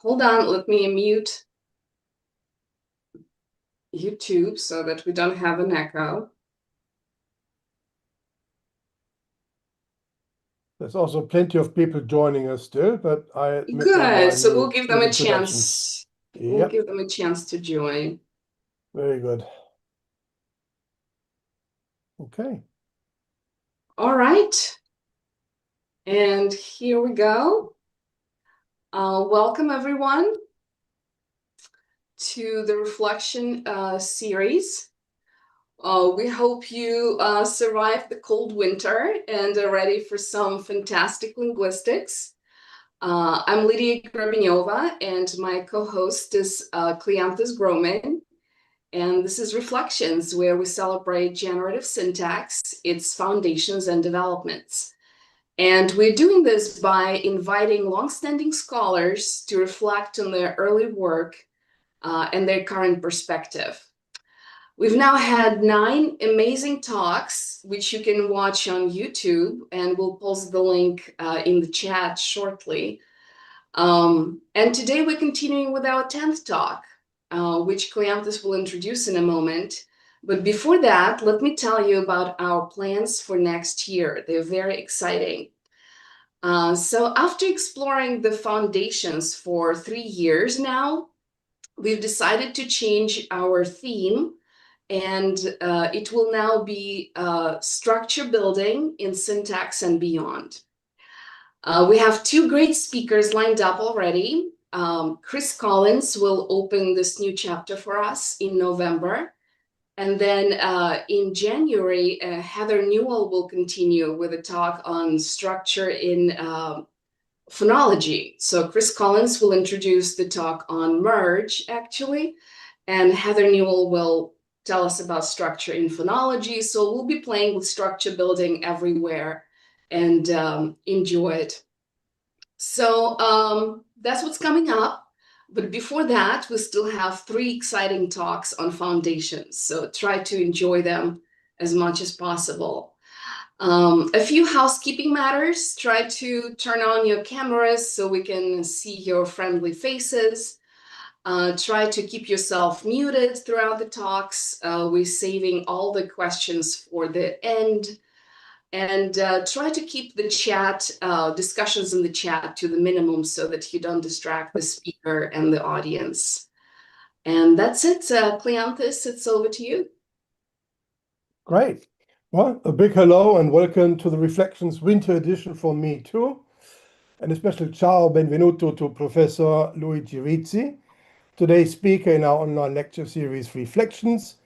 Hold on, let me mute YouTube so that we don't have an echo. There's also plenty of people joining us still, but I Good. So we'll give them a introduction. chance. We'll give them a chance to join. Very good. Okay. All right. And here we go. Welcome everyone to the Reflection series. We hope you survived the cold winter and are ready for some fantastic linguistics. I'm Lydia Grabinova, and my co-host is Cleanthus Groman. And this is Reflections, where we celebrate generative syntax, its foundations and developments. And we're doing this by inviting longstanding scholars to reflect on their early work and their current perspective. We've now had 9 amazing talks, which you can watch on YouTube, and we'll post the link in the chat shortly. And today we're continuing with our 10th talk, which Cleanthus will introduce in a moment. But before that, let me tell you about our plans for next year. They're very exciting. So after exploring the foundations for 3 years now, we've decided to change our theme, and it will now be structure building in syntax and beyond. We have 2 great speakers lined up already. Chris Collins will open this new chapter for us in November. And then in January, Heather Newell will continue with a talk on structure in phonology. So Chris Collins will introduce the talk on merge, actually, and Heather Newell will tell us about structure in phonology. So we'll be playing with structure building everywhere and enjoy it. So that's what's coming up. But before that, we still have 3 exciting talks on foundations. So try to enjoy them as much as possible. A few housekeeping matters. Try to turn on your cameras so we can see your friendly faces. Try to keep yourself muted throughout the talks. We're saving all the questions for the end. And try to keep the chat, discussions in the chat to the minimum so that you don't distract the speaker and the audience. And that's it. Cleanthus, it's over to you. Great. Well, a big hello and welcome to the Reflections Winter Edition from me too. And a special ciao, benvenuto to Professor Luigi Rizzi, today's speaker in our online lecture series Reflections.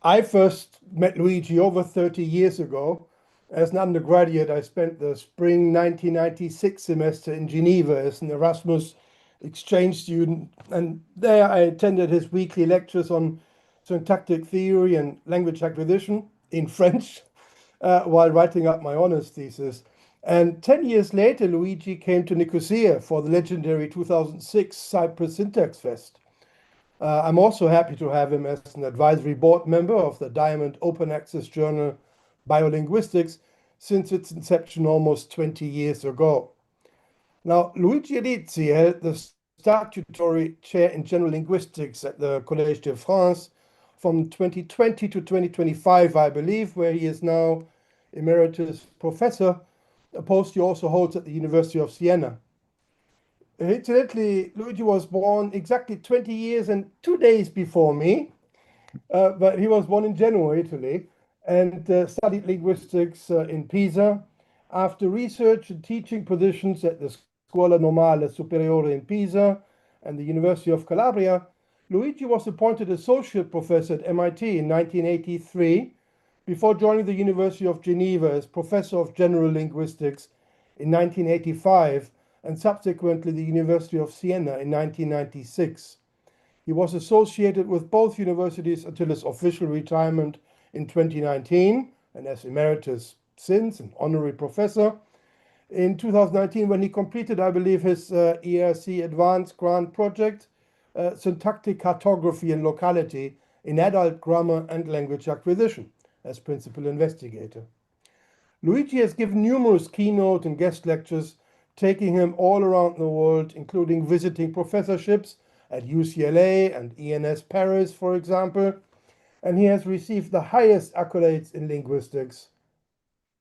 I first met Luigi over 30 years ago. As an undergraduate, I spent the spring 1996 semester in Geneva as an Erasmus exchange student, and there I attended his weekly lectures on syntactic theory and language acquisition in French while writing up my honors thesis. And 10 years later, Luigi came to Nicosia for the legendary 2006 Cyprus Syntax Fest. I'm also happy to have him as an advisory board member of the Diamond Open Access journal Biolinguistics since its inception almost 20 years ago. Now, Luigi Rizzi held the statutory chair in general linguistics at the Collège de France from 2020 to 2025, I believe, where he is now emeritus professor, a post he also holds at the University of Siena. Incidentally, Luigi was born exactly 20 years and 2 days before me, but he was born in Genoa, Italy, and studied linguistics in Pisa. After research and teaching positions at the Scuola Normale Superiore in Pisa and the University of Calabria, Luigi was appointed associate professor at MIT in 1983 before joining the University of Geneva as professor of general linguistics in 1985 and subsequently the University of Siena in 1996. He was associated with both universities until his official retirement in 2019, and as emeritus since, an honorary professor. In 2019, when he completed, I believe, his ERC Advanced Grant Project, Syntactic Cartography and Locality in Adult Grammar and Language Acquisition, as principal investigator. Luigi has given numerous keynote and guest lectures taking him all around the world, including visiting professorships at UCLA and ENS Paris, for example. And he has received the highest accolades in linguistics: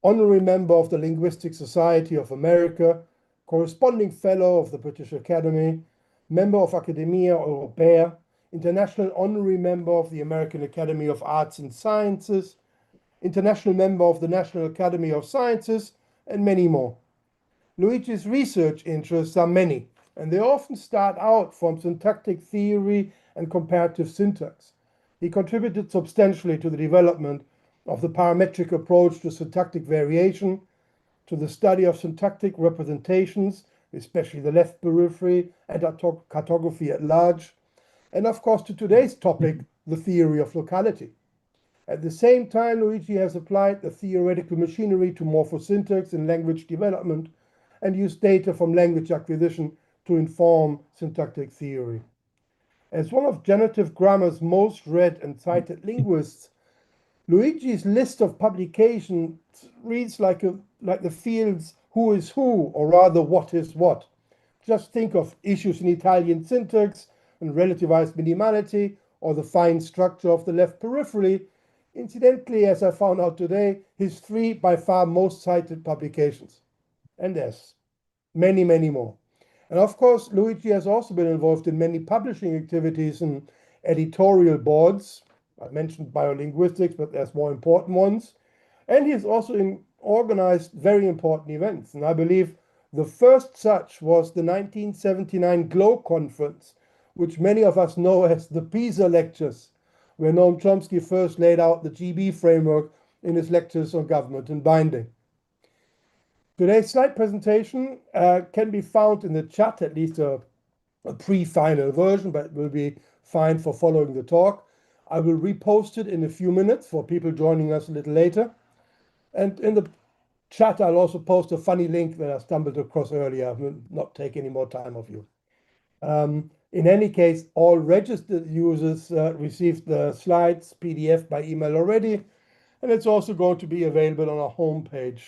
honorary member of the Linguistic Society of America, corresponding fellow of the British Academy, member of Academia Europaea, international honorary member of the American Academy of Arts and Sciences, international member of the National Academy of Sciences, and many more. Luigi's research interests are many, and they often start out from syntactic theory and comparative syntax. He contributed substantially to the development of the parametric approach to syntactic variation, to the study of syntactic representations, especially the left periphery and cartography at large, and of course to today's topic, the theory of locality. At the same time, Luigi has applied the theoretical machinery to morphosyntax in language development and used data from language acquisition to inform syntactic theory. As one of generative grammar's most read and cited linguists, Luigi's list of publications reads like the fields who is who, or rather what is what. Just think of issues in Italian syntax and relativized minimality, or the fine structure of the left periphery. Incidentally, as I found out today, his three by far most cited publications. And there's many, many more. And of course, Luigi has also been involved in many publishing activities and editorial boards. I mentioned biolinguistics, but there's more important ones. And he's also organized very important events. And I believe the first such was the 1979 GLOW conference, which many of us know as the PISA lectures, where Noam Chomsky first laid out the GB framework in his lectures on government and binding. Today's slide presentation can be found in the chat, at least a pre-final version, but it will be fine for following the talk. I will repost it in a few minutes for people joining us a little later. And in the chat, I'll also post a funny link that I stumbled across earlier. I will not take any more time of you. In any case, all registered users received the slides PDF by email already, and it's also going to be available on our homepage.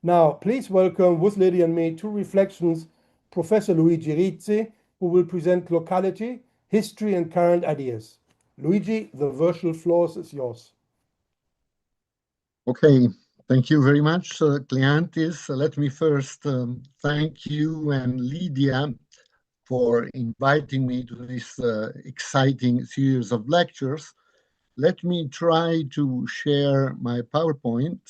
Now, please welcome with Lydia and me to Reflections, Professor Luigi Rizzi, who will present Locality, History and Current Ideas. Luigi, the virtual floor is yours. Okay, thank you very much, Cleantis. Let me first thank you and Lydia for inviting me to this exciting series of lectures. Let me try to share my PowerPoint.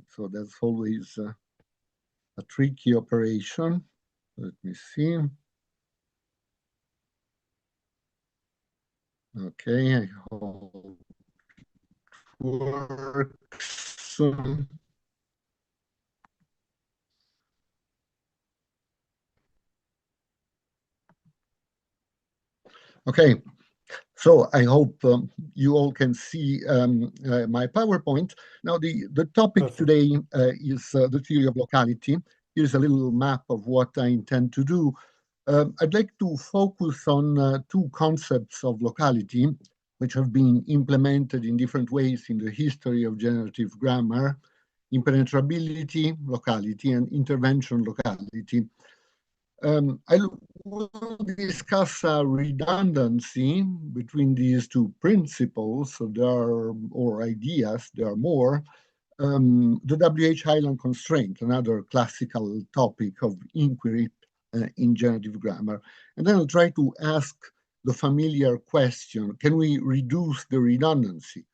So that's always a tricky operation. Let me see. Okay, I hope it works. Okay, so I hope you all can see my PowerPoint. Now, the topic today is the theory of locality. Here's a little map of what I intend to do. I'd like to focus on two concepts of locality, which have been implemented in different ways in the history of generative grammar: impenetrability, locality, and intervention locality. I will discuss a redundancy between these two principles. So or ideas, there are more. The W.H. Highland constraint, another classical topic of inquiry in generative grammar. And then I'll try to ask the familiar question: can we reduce the redundancy?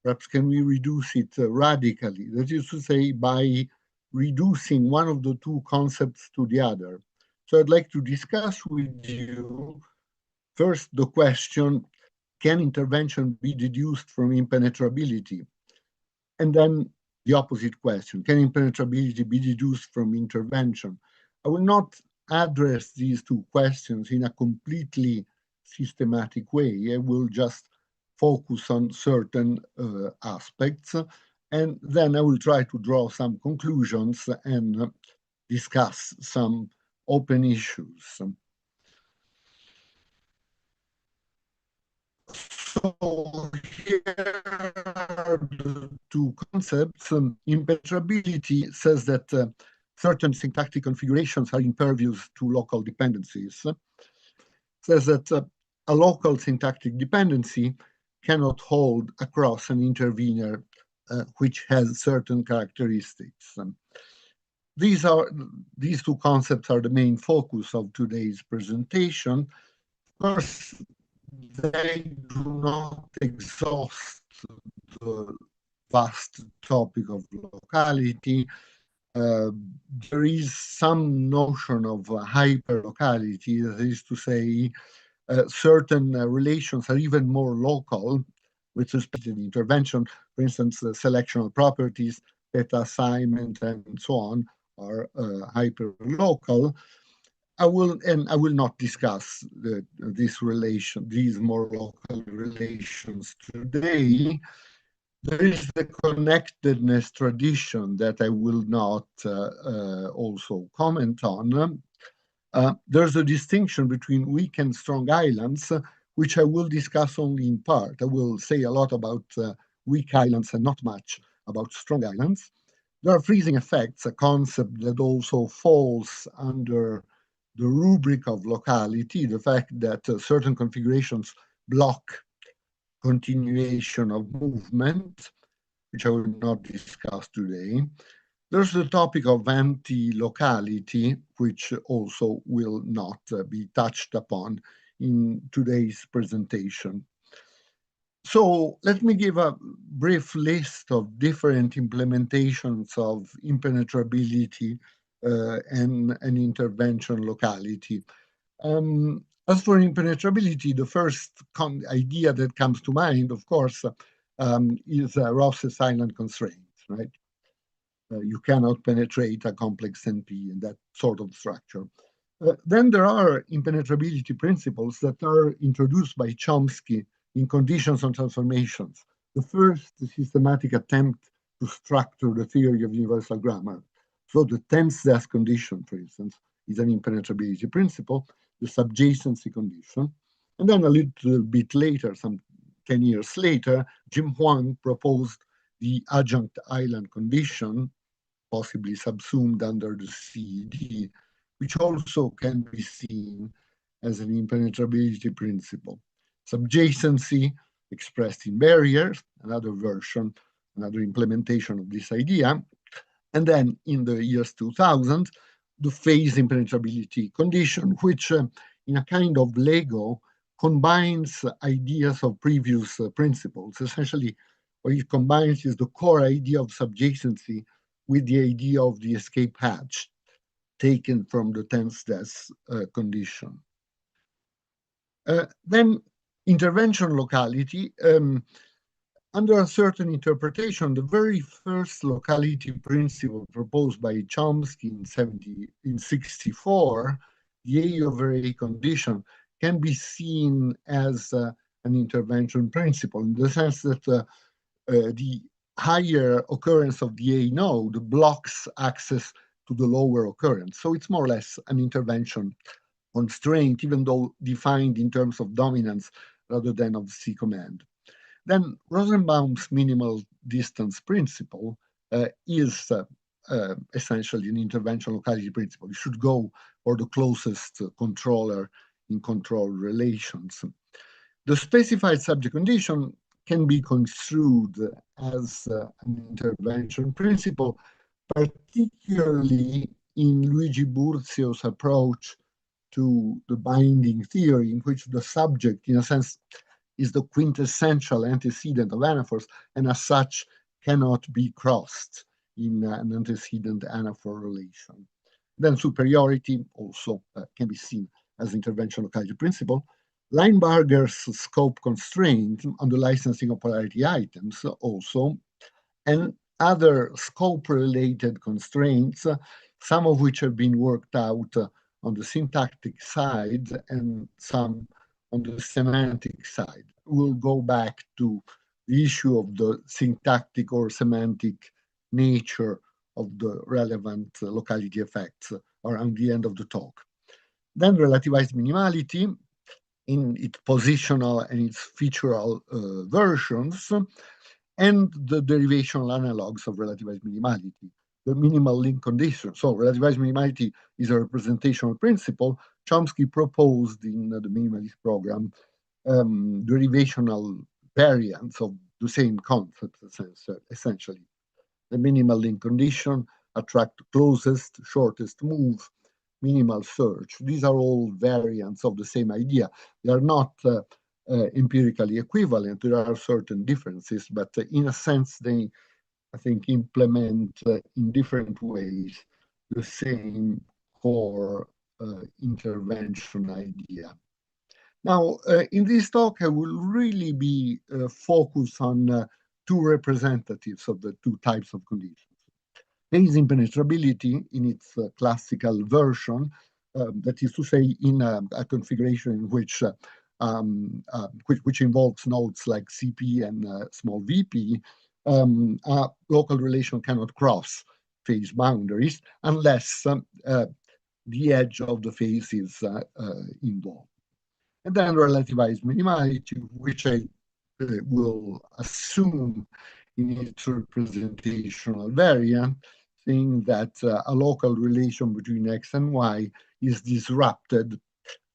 Perhaps can we reduce it radically? That is to say, by reducing one of the two concepts to the other. So I'd like to discuss with you first the question: can intervention be deduced from impenetrability? And then the opposite question: can impenetrability be deduced from intervention? I will not address these two questions in a completely systematic way. I will just focus on certain aspects, and then I will try to draw some conclusions and discuss some open issues. So here are the two concepts. Impenetrability says that certain syntactic configurations are impervious to local dependencies. Says that a local syntactic dependency cannot hold across an intervener which has certain characteristics. These two concepts are the main focus of today's presentation. Of course, they do not exhaust the vast topic of locality. There is some notion of hyperlocality, that is to say, certain relations are even more local with respect to the intervention. For instance, selectional properties, data assignment, and so on are hyperlocal. I will not discuss these more local relations today. There is the connectedness tradition that I will not also comment on. There's a distinction between weak and strong islands, which I will discuss only in part. I will say a lot about weak islands and not much about strong islands. There are freezing effects, a concept that also falls under the rubric of locality, the fact that certain configurations block continuation of movement, which I will not discuss today. There's the topic of anti-locality, which also will not be touched upon in today's presentation. So let me give a brief list of different implementations of impenetrability and intervention locality. As for impenetrability, the first idea that comes to mind, of course, is Ross's island constraint, right? You cannot penetrate a complex NP in that sort of structure. Then there are impenetrability principles that are introduced by Chomsky in conditions on transformations. The first systematic attempt to structure the theory of universal grammar. So the tense death condition, for instance, is an impenetrability principle, the subjacency condition. And then a little bit later, some 10 years later, Jim Huang proposed the adjunct island condition, possibly subsumed under the CED, which also can be seen as an impenetrability principle. Subjacency expressed in barriers, another version, another implementation of this idea. And then in the years 2000, the phase impenetrability condition, which in a kind of Lego combines ideas of previous principles. Essentially, what it combines is the core idea of subjacency with the idea of the escape hatch taken from the tense death condition. Then intervention locality. Under a certain interpretation, the very first locality principle proposed by Chomsky in 1964, the A over A condition, can be seen as an intervention principle in the sense that the higher occurrence of the A node blocks access to the lower occurrence. So it's more or less an intervention constraint, even though defined in terms of dominance rather than of C command. Then Rosenbaum's minimal distance principle is essentially an intervention locality principle. You should go for the closest controller in control relations. The specified subject condition can be construed as an intervention principle, particularly in Luigi Burzio's approach to the binding theory, in which the subject, in a sense, is the quintessential antecedent of anaphors, and as such cannot be crossed in an antecedent-anaphor relation. Then superiority also can be seen as intervention locality principle. Linebarger's scope constraint on the licensing of polarity items also, and other scope-related constraints, some of which have been worked out on the syntactic side and some on the semantic side. We'll go back to the issue of the syntactic or semantic nature of the relevant locality effects around the end of the talk. Then relativized minimality in its positional and its featural versions, and the derivational analogs of relativized minimality, the minimal link condition. So relativized minimality is a representational principle. Chomsky proposed in the minimalist program derivational variants of the same concept, essentially. The minimal link condition, attract closest, shortest move, minimal search. These are all variants of the same idea. They are not empirically equivalent. There are certain differences, but in a sense, they, I think, implement in different ways the same core intervention idea. Now, in this talk, I will really be focused on two representatives of the two types of conditions. Phase impenetrability in its classical version, that is to say, in a configuration in which involves nodes like CP and small VP, a local relation cannot cross phase boundaries unless the edge of the phase is involved. And then relativized minimality, which I will assume in its representational variant, saying that a local relation between X and Y is disrupted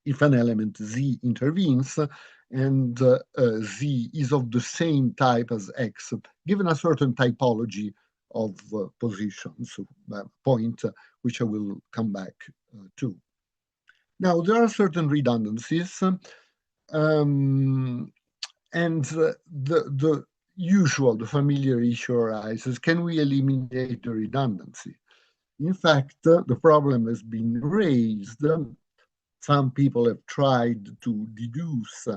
if an element Z intervenes and Z is of the same type as X, given a certain typology of positions, point which I will come back to. Now, there are certain redundancies, and the usual, the familiar issue arises, can we eliminate the redundancy? In fact, the problem has been raised. Some people have tried to deduce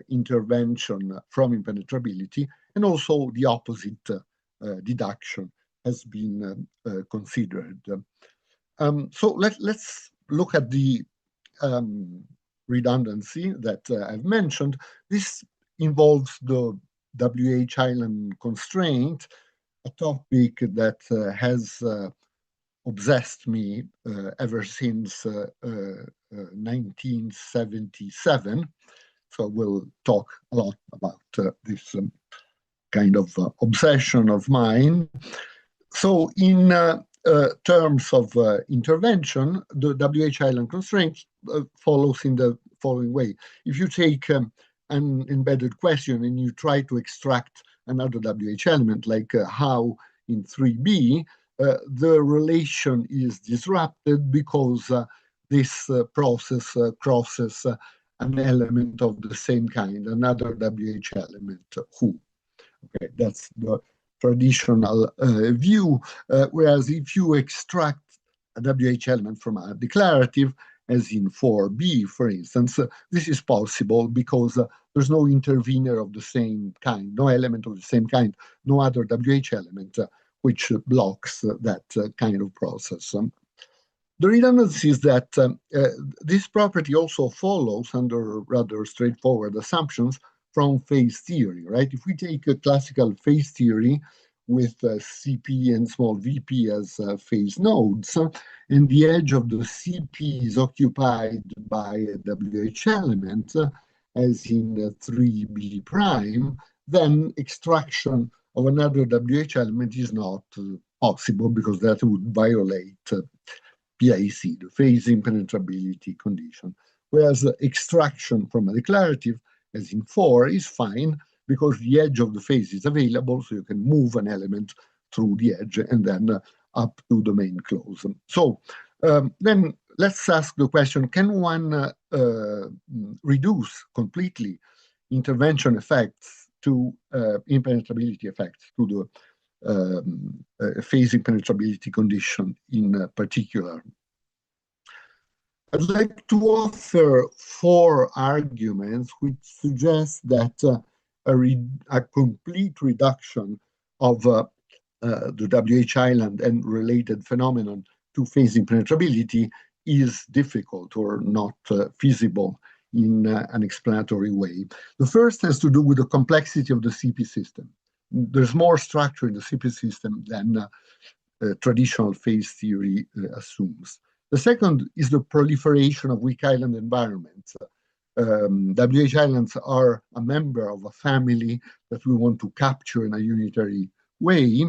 intervention from impenetrability, and also the opposite deduction has been considered. So let's look at the redundancy that I've mentioned. This involves the WH island constraint, a topic that has obsessed me ever since 1977. So we'll talk a lot about this kind of obsession of mine. So in terms of intervention, the WH island constraint follows in the following way. If you take an embedded question and you try to extract another WH element, like how in 3B, the relation is disrupted because this process crosses an element of the same kind, another WH element, who. Okay, that's the traditional view, whereas if you extract a WH element from a declarative, as in 4B, for instance, this is possible because there's no intervener of the same kind, no element of the same kind, no other WH element which blocks that kind of process. The redundancy is that this property also follows under rather straightforward assumptions from phase theory, right? If we take a classical phase theory with CP and small vp as phase nodes, and the edge of the CP is occupied by a WH element, as in 3B prime, then extraction of another WH element is not possible because that would violate PIC, the phase impenetrability condition. Whereas extraction from a declarative, as in 4, is fine because the edge of the phase is available, so you can move an element through the edge and then up to the main close. So then let's ask the question, can one reduce completely intervention effects to impenetrability effects to the phase impenetrability condition in particular? I'd like to offer 4 arguments which suggest that a complete reduction of the WH island and related phenomenon to phase impenetrability is difficult or not feasible in an explanatory way. The first has to do with the complexity of the CP system. There's more structure in the CP system than traditional phase theory assumes. The second is the proliferation of weak island environments. WH islands are a member of a family that we want to capture in a unitary way.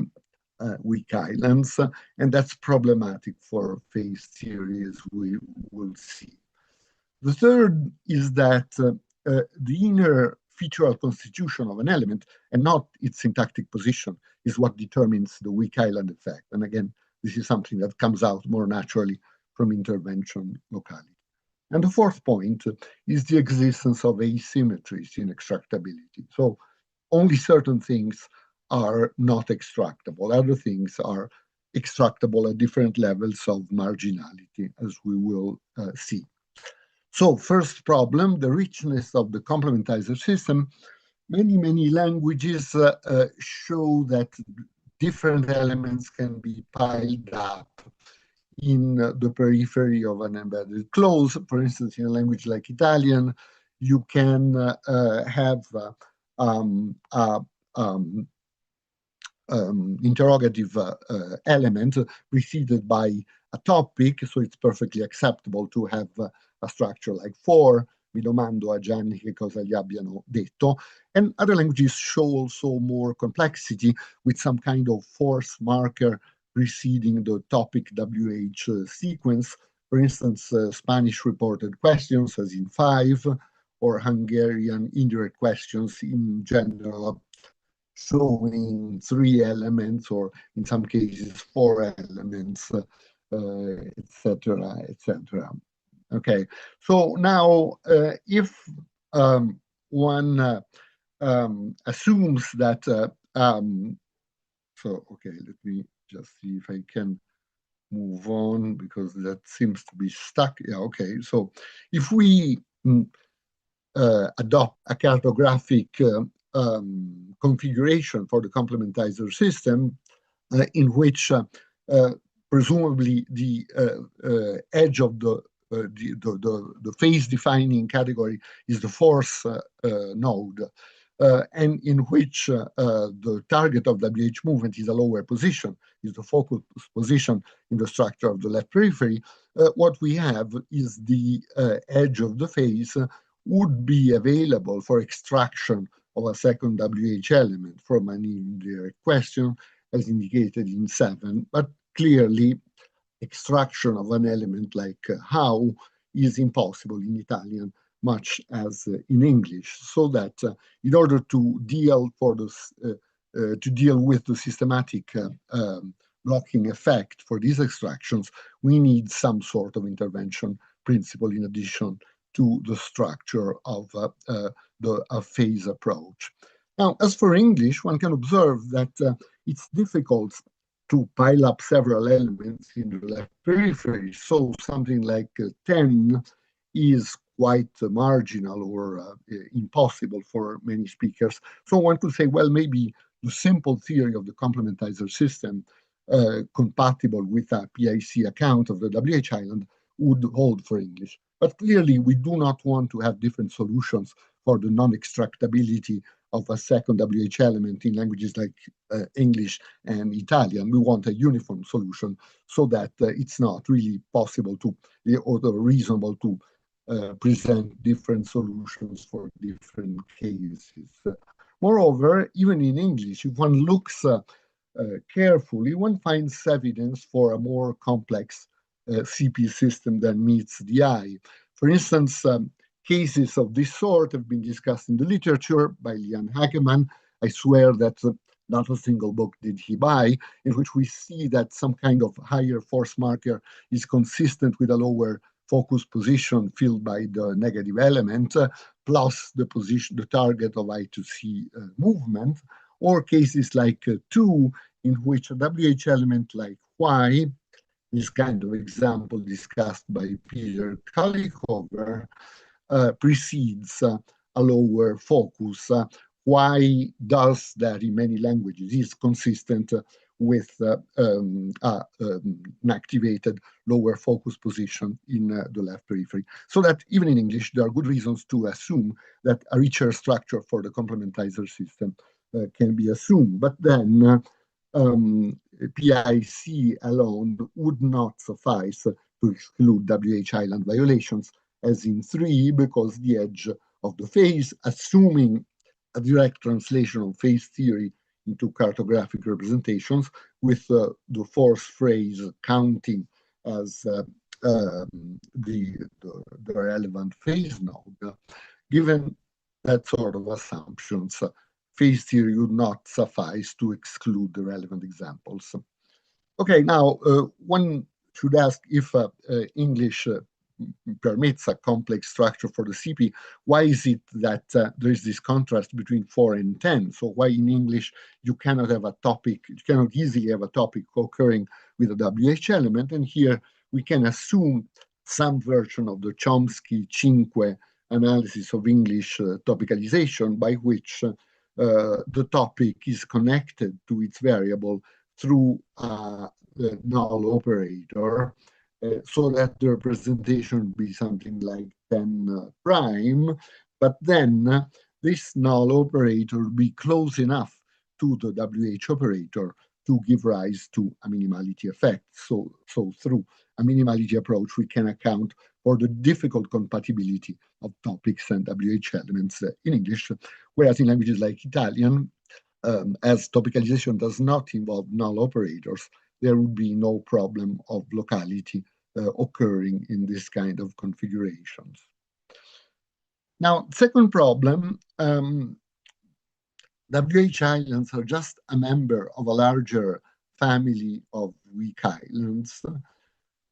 weak islands, and that's problematic for phase theory, as we will see. The third is that the inner featural constitution of an element and not its syntactic position is what determines the weak island effect. And again, this is something that comes out more naturally from intervention locality. And the fourth point is the existence of asymmetries in extractability. So only certain things are not extractable. Other things are extractable at different levels of marginality, as we will see. So first problem, the richness of the complementizer system. Many languages show that different elements can be piled up in the periphery of an embedded clause. For instance, in a language like Italian, you can have interrogative element preceded by a topic, so it's perfectly acceptable to have a structure like for, mi domando a Gianni che cosa gli abbiano detto. And other languages show also more complexity with some kind of force marker preceding the topic WH sequence. For instance, Spanish reported questions, as in 5, or Hungarian indirect questions in general, showing 3 elements, or in some cases 4 elements, etc., etc. Okay, so now if one assumes that, so okay, let me just see if I can move on, because that seems to be stuck. Yeah, okay, so if we adopt a cartographic configuration for the complementizer system, in which presumably the edge of the phase defining category is the force node, and in which the target of WH movement is a lower position, is the focus position in the structure of the left periphery, what we have is the edge of the phase would be available for extraction of a second WH element from an indirect question, as indicated in 7, but clearly extraction of an element like how is impossible in Italian, much as in English. So that in order to deal with the systematic blocking effect for these extractions, we need some sort of intervention principle in addition to the structure of a phase approach. Now, as for English, one can observe that it's difficult to pile up several elements in the left periphery. So something like 10 is quite marginal or impossible for many speakers. So one could say, well, maybe the simple theory of the complementizer system compatible with a PIC account of the WH island would hold for English. But clearly, we do not want to have different solutions for the non-extractability of a second WH element in languages like English and Italian. We want a uniform solution so that it's not really possible to, or reasonable to present different solutions for different cases. Moreover, even in English, if one looks carefully, one finds evidence for a more complex CP system than meets the eye. For instance, cases of this sort have been discussed in the literature by Lian Hackemann. I swear that not a single book did he buy, in which we see that some kind of higher force marker is consistent with a lower focus position filled by the negative element, plus the position, the target of I to C movement, or cases like 2, in which a WH element like Y, this kind of example discussed by Peter Kalikover, precedes a lower focus. Why does that in many languages? Is consistent with an activated lower focus position in the left periphery. So that even in English, there are good reasons to assume that a richer structure for the complementizer system can be assumed. But then PIC alone would not suffice to exclude WH island violations, as in 3, because the edge of the phase, assuming a direct translation of phase theory into cartographic representations with the fourth phrase counting as the relevant phase node. Given that sort of assumptions, phase theory would not suffice to exclude the relevant examples. Okay, now one should ask if English permits a complex structure for the CP. Why is it that there is this contrast between 4 and 10? So why in English you cannot have a topic, you cannot easily have a topic occurring with a WH element, and here we can assume some version of the Chomsky-Cinque analysis of English topicalization, by which the topic is connected to its variable through the null operator, so that the representation would be something like 10 prime, but then this null operator will be close enough to the WH operator to give rise to a minimality effect. So through a minimality approach, we can account for the difficult compatibility of topics and WH elements in English, whereas in languages like Italian, as topicalization does not involve null operators, there would be no problem of locality occurring in this kind of configurations. Now, second problem, WH islands are just a member of a larger family of weak islands,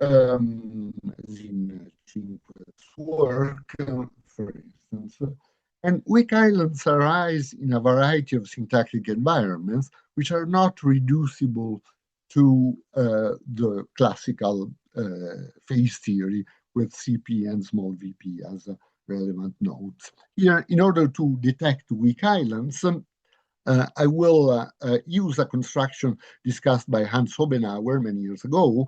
as in Cinque's work, for instance. And weak islands arise in a variety of syntactic environments, which are not reducible to the classical phase theory with CP and small vp as relevant nodes. Here, in order to detect weak islands, I will use a construction discussed by Hans Hobenauer many years ago,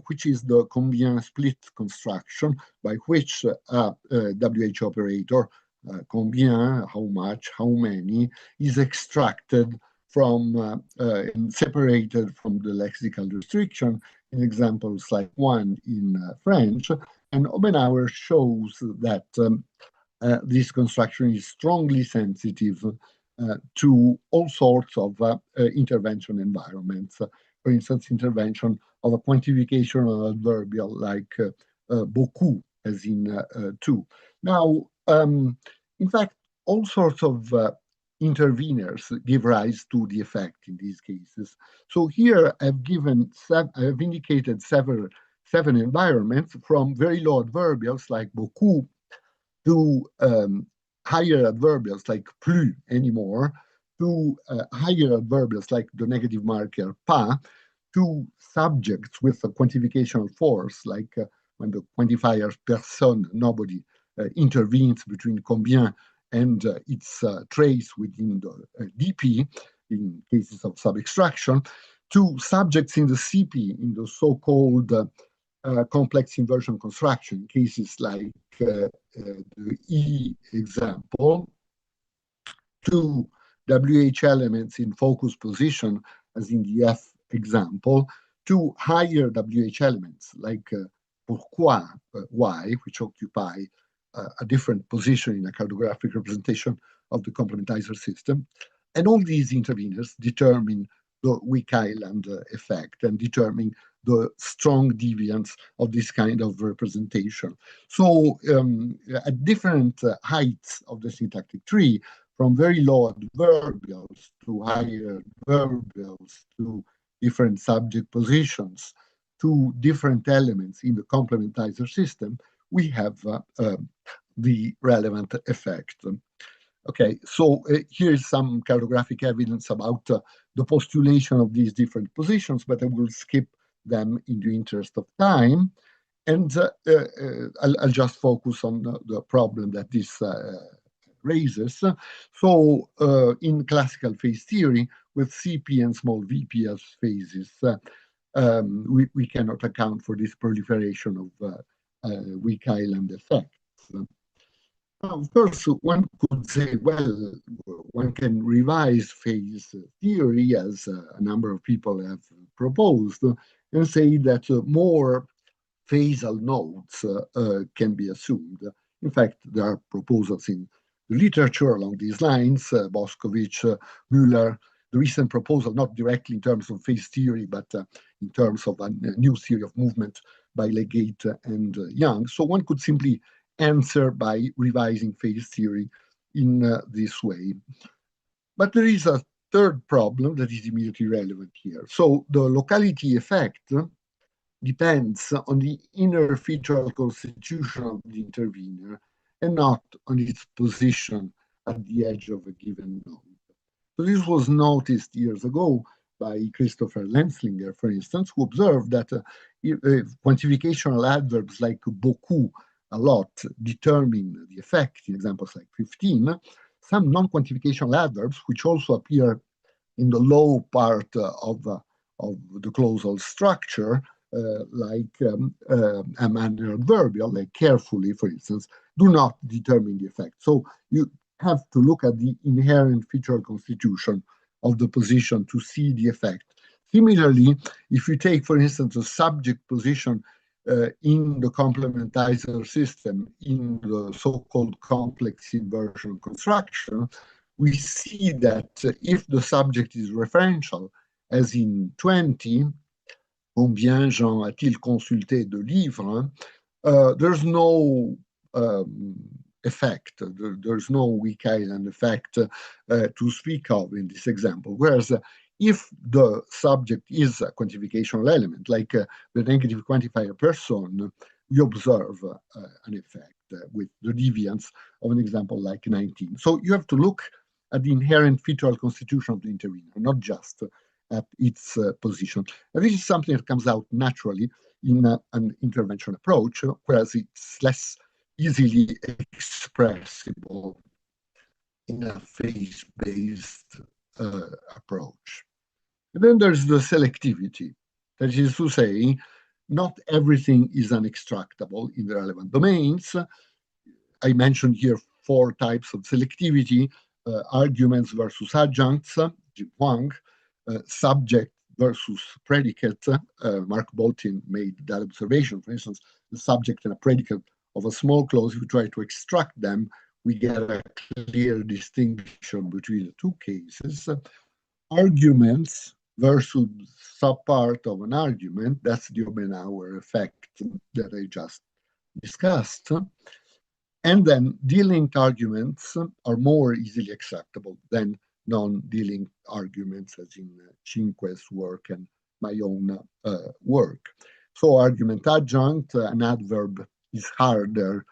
which is the combien split construction, by which a WH operator, combien, how much, how many, is extracted from and separated from the lexical restriction in examples like one in French. And Hobenauer shows that this construction is strongly sensitive to all sorts of intervention environments. For instance, intervention of a quantification of adverbial like beaucoup, as in two. Now, in fact, all sorts of interveners give rise to the effect in these cases. So here I've indicated seven environments, from very low adverbials like beaucoup to higher adverbials like plus anymore, to higher adverbials like the negative marker pas, to subjects with a quantification force, like when the quantifier personne, nobody, intervenes between combien and its trace within the DP in cases of subextraction, to subjects in the CP in the so-called complex inversion construction, cases like the E example, to WH elements in focus position, as in the F example, to higher WH elements like pourquoi, why, which occupy a different position in a cartographic representation of the complementizer system. And all these interveners determine the weak island effect and determine the strong deviance of this kind of representation. So at different heights of the syntactic tree, from very low adverbials to higher adverbials to different subject positions to different elements in the complementizer system, we have the relevant effect. Okay, so here's some cartographic evidence about the postulation of these different positions, but I will skip them in the interest of time. And I'll just focus on the problem that this raises. So in classical phase theory, with CP and small vp as phases, we cannot account for this proliferation of weak island effects. Of course, one could say, well, one can revise phase theory, as a number of people have proposed, and say that more phasal nodes can be assumed. In fact, there are proposals in the literature along these lines. Boscovich, Müller the recent proposal, not directly in terms of phase theory, but in terms of a new theory of movement by Legate and Young. So one could simply answer by revising phase theory in this way. But there is a third problem that is immediately relevant here. So the locality effect depends on the inner featural constitution of the intervener and not on its position at the edge of a given node. So this was noticed years ago by Christopher Lenzlinger, for instance, who observed that quantificational adverbs like beaucoup, a lot, determine the effect in examples like 15. Some non-quantificational adverbs, which also appear in the low part of the clausal structure, like a manner adverbial, like carefully, for instance, do not determine the effect. So you have to look at the inherent featural constitution of the position to see the effect. Similarly, if you take, for instance, a subject position in the complementizer system in the so-called complex inversion construction, we see that if the subject is referential, as in 20, combien Jean a-t-il consulté de livres, there's no effect, there's no weak island effect to speak of in this example. Whereas if the subject is a quantificational element, like the negative quantifier person, we observe an effect with the deviance of an example like 19. So you have to look at the inherent featural constitution of the intervener, not just at its position. And this is something that comes out naturally in an intervention approach, whereas it's less easily expressible in a phase-based approach. And then there's the selectivity. That is to say, not everything is unextractable in the relevant domains. I mentioned here 4 types of selectivity: arguments versus adjuncts, Jim Huang, subject versus predicate. Mark Boltin made that observation. For instance, the subject and a predicate of a small clause, if we try to extract them, we get a clear distinction between the two cases. Arguments versus subpart of an argument, that's the Obenauer effect that I just discussed. And then de-linked arguments are more easily acceptable than non-de-linked arguments, as in Cinque's work and my own work. So argument adjunct, an adverb is harder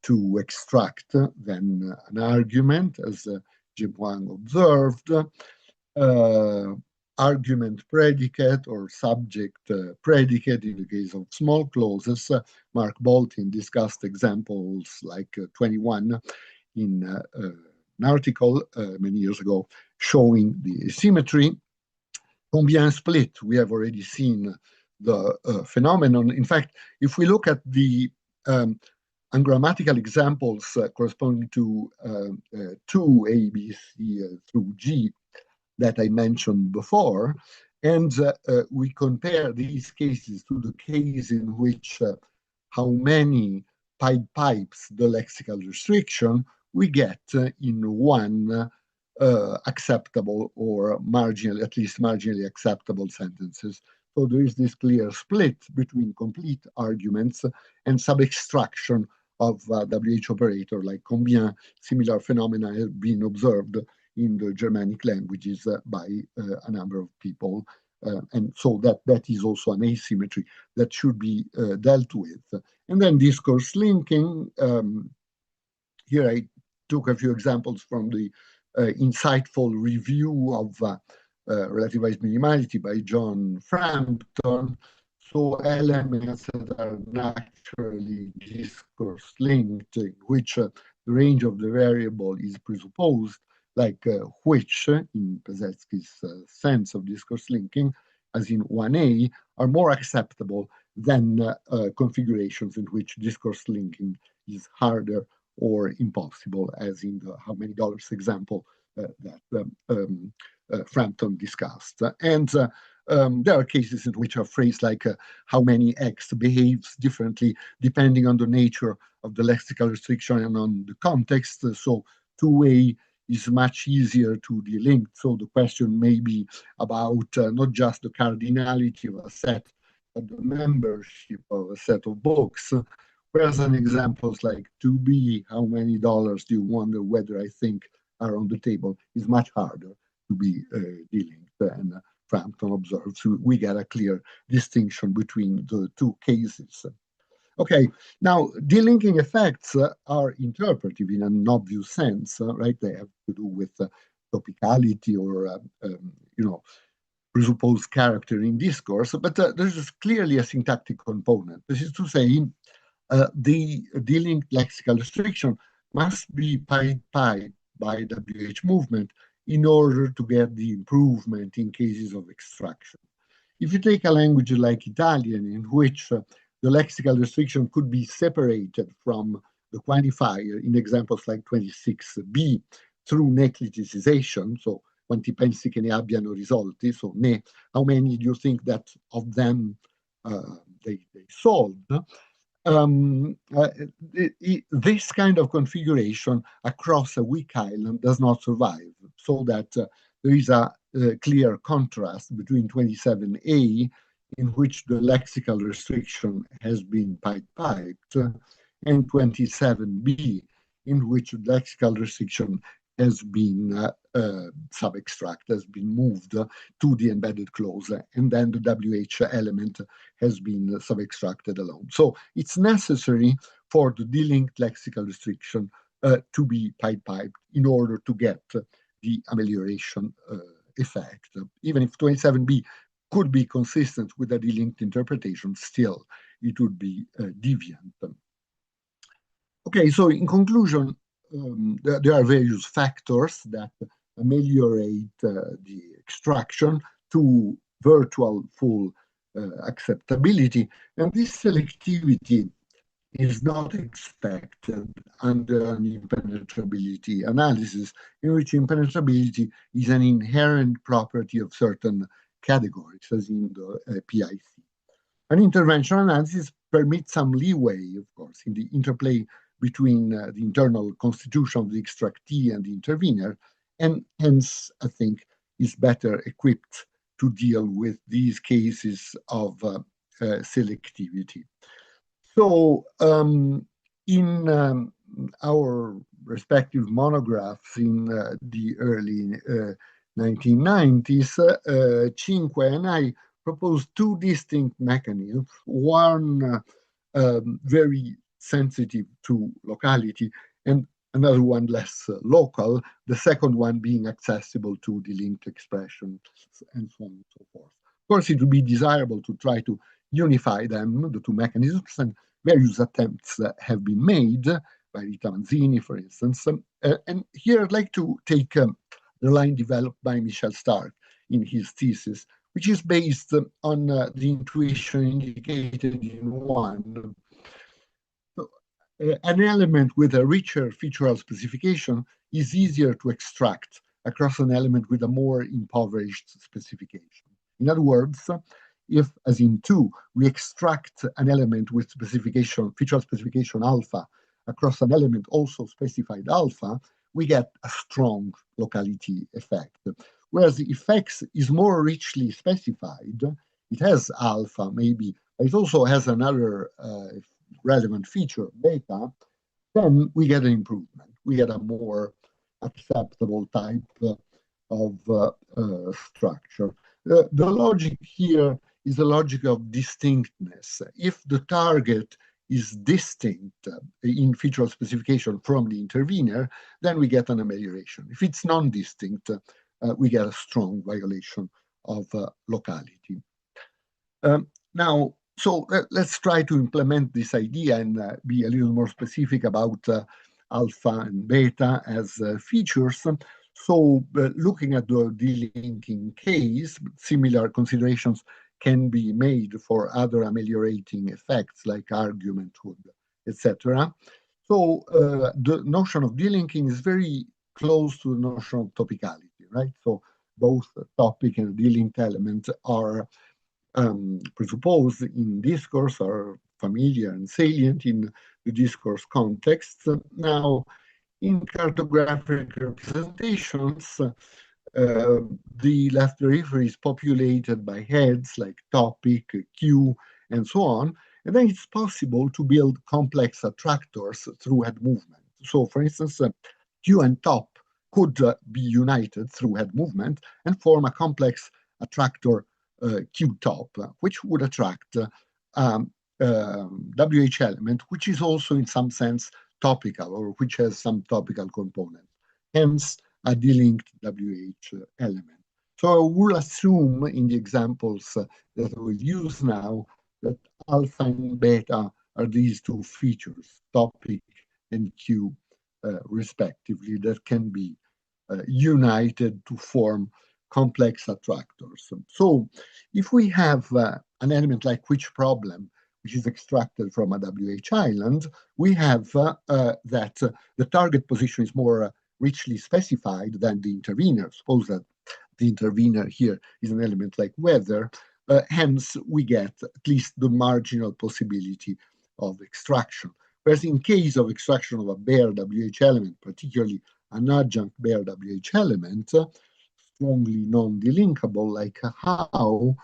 to extract than an argument, as Jim Huang observed. Argument predicate or subject predicate in the case of small clauses. Mark Boltin discussed examples like 21 in an article many years ago showing the asymmetry. Combien split, we have already seen the phenomenon. In fact, if we look at the ungrammatical examples corresponding to 2 A, B, C through G that I mentioned before, and we compare these cases to the case in which how many pied pipes the lexical restriction, we get in one acceptable or marginally, at least marginally acceptable sentences. So there is this clear split between complete arguments and sub-extraction of WH operator like combien. Similar phenomena have been observed in the Germanic languages by a number of people. And so that is also an asymmetry that should be dealt with. And then discourse linking. Here I took a few examples from the insightful review of relativized minimality by John Frampton. So elements that are naturally discourse linked, in which the range of the variable is presupposed, like which, in Pesetsky's sense of discourse linking, as in 1A, are more acceptable than configurations in which discourse linking is harder or impossible, as in the how many dollars example that Frampton discussed. And there are cases in which a phrase like how many X behaves differently depending on the nature of the lexical restriction and on the context. So 2A is much easier to delink. So the question may be about not just the cardinality of a set, but the membership of a set of books. Whereas an examples like to be, how many dollars do you wonder whether I think are on the table, is much harder to be delinked. And Frampton observes we get a clear distinction between the two cases. Okay, now delinking effects are interpretive in an obvious sense, right? They have to do with topicality or, presupposed character in discourse, but there's clearly a syntactic component. This is to say, the delinked lexical restriction must be pied by WH movement in order to get the improvement in cases of extraction. If you take a language like Italian, in which the lexical restriction could be separated from the quantifier in examples like 26b through necliticization, so quanti pensi che ne abbiano risolti, so ne, how many do you think that of them they solved? This kind of configuration across a weak island does not survive, so that there is a clear contrast between 27a, in which the lexical restriction has been piped, and 27b, in which the lexical restriction has been sub-extract, has been moved to the embedded clause, and then the WH element has been sub-extracted alone. So it's necessary for the delinked lexical restriction to be piped in order to get the amelioration effect. Even if 27b could be consistent with a delinked interpretation, still it would be deviant. Okay, so in conclusion, there are various factors that ameliorate the extraction to virtual full acceptability, and this selectivity is not expected under an impenetrability analysis, in which impenetrability is an inherent property of certain categories, as in the PIC. An intervention analysis permits some leeway, of course, in the interplay between the internal constitution of the extractee and the intervener, and hence, I think, is better equipped to deal with these cases of selectivity. So, in our respective monographs in the early 1990s, Cinque and I proposed two distinct mechanisms, one very sensitive to locality and another one less local, the second one being accessible to delinked expressions and so on and so forth. Of course, it would be desirable to try to unify them, the two mechanisms, and various attempts have been made by Rita Manzini, for instance. And here I'd like to take the line developed by Michel Stark in his thesis, which is based on the intuition indicated in one. An element with a richer featural specification is easier to extract across an element with a more impoverished specification. In other words, if, as in 2, we extract an element with specification, featural specification alpha across an element also specified alpha, we get a strong locality effect. Whereas if X is more richly specified, it has alpha maybe, but it also has another relevant feature, beta, then we get an improvement. We get a more acceptable type of structure. The logic here is the logic of distinctness. If the target is distinct in featural specification from the intervener, then we get an amelioration. If it's non-distinct, we get a strong violation of locality. Now, so let's try to implement this idea and be a little more specific about alpha and beta as features. So looking at the delinking case, similar considerations can be made for other ameliorating effects like argumenthood, etc. So the notion of delinking is very close to the notion of topicality, right? So both topic and delinked element are presupposed in discourse, are familiar and salient in the discourse context. Now, In cartographic representations, the left periphery is populated by heads like topic, cue, and so on. And then it's possible to build complex attractors through head movement. So, for instance, cue and top could be united through head movement and form a complex attractor cue top, which would attract WH element, which is also in some sense topical or which has some topical component. Hence, a delinked WH element. So I will assume in the examples that I will use now that alpha and beta are these two features, topic and cue, respectively, that can be united to form complex attractors. So if we have an element like which problem, which is extracted from a WH island, we have that the target position is more richly specified than the intervener. Suppose that the intervener here is an element like weather, hence we get at least the marginal possibility of extraction. Whereas in case of extraction of a bare WH element, particularly an adjunct bare WH element, strongly non-delinkable, like how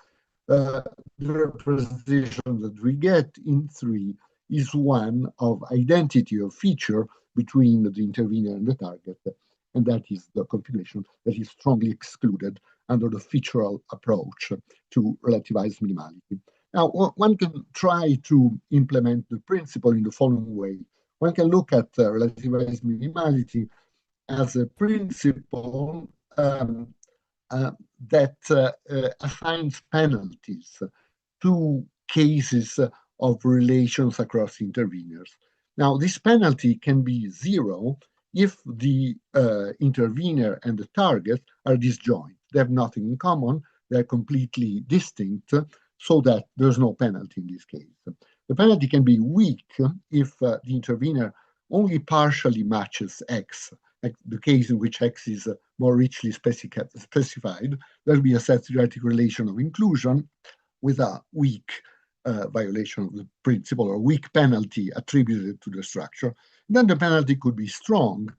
the representation that we get in 3 is one of identity of feature between the intervener and the target, and that is the configuration that is strongly excluded under the featural approach to relativized minimality. Now, one can try to implement the principle in the following way. One can look at relativized minimality as a principle that assigns penalties to cases of relations across interveners. Now, this penalty can be 0 if the intervener and the target are disjoint. They have nothing in common. They're completely distinct, so that there's no penalty in this case. The penalty can be weak if the intervener only partially matches X, like the case in which X is more richly specified. There'll be a set theoretic relation of inclusion with a weak violation of the principle or weak penalty attributed to the structure. Then the penalty could be strong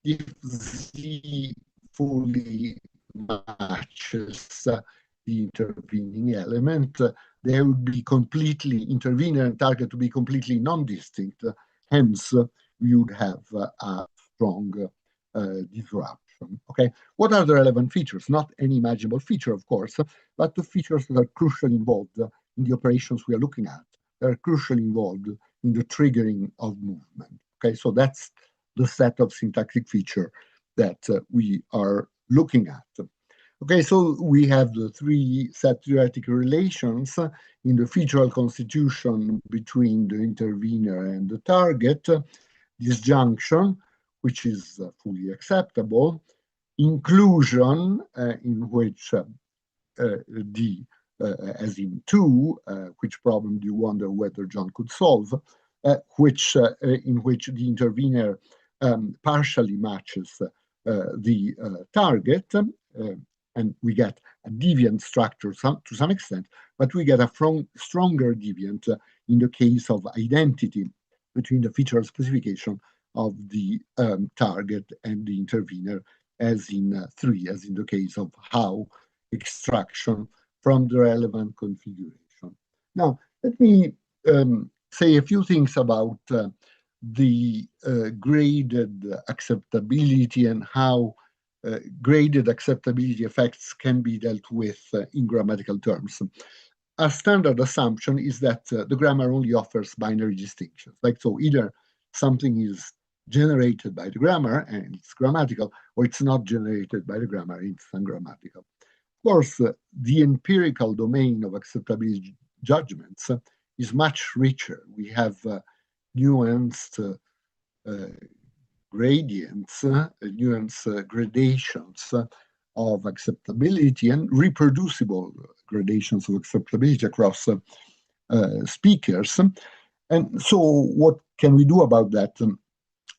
if Z fully matches the intervening element. They would be completely, intervener and target to be completely non-distinct. Hence, we would have a strong disruption. Okay, what are the relevant features? Not any imaginable feature, of course, but the features that are crucially involved in the operations we are looking at. They are crucially involved in the triggering of movement. Okay, so that's the set of syntactic feature that we are looking at. Okay, so we have the 3 set theoretic relations in the featural constitution between the intervener and the target, disjunction, which is fully acceptable, inclusion, in which as in 2, which problem do you wonder whether John could solve, in which the intervener partially matches the target, and we get a deviant structure to some extent, but we get a stronger deviant in the case of identity between the feature specification of the target and the intervener, as in 3, as in the case of how extraction from the relevant configuration. Now, let me say a few things about the graded acceptability and how graded acceptability effects can be dealt with in grammatical terms. Our standard assumption is that the grammar only offers binary distinctions. Like, so either something is generated by the grammar and it's grammatical, or it's not generated by the grammar and it's ungrammatical. Of course, the empirical domain of acceptability judgments is much richer. We have nuanced gradients, nuanced gradations of acceptability and reproducible gradations of acceptability across speakers. And so what can we do about that?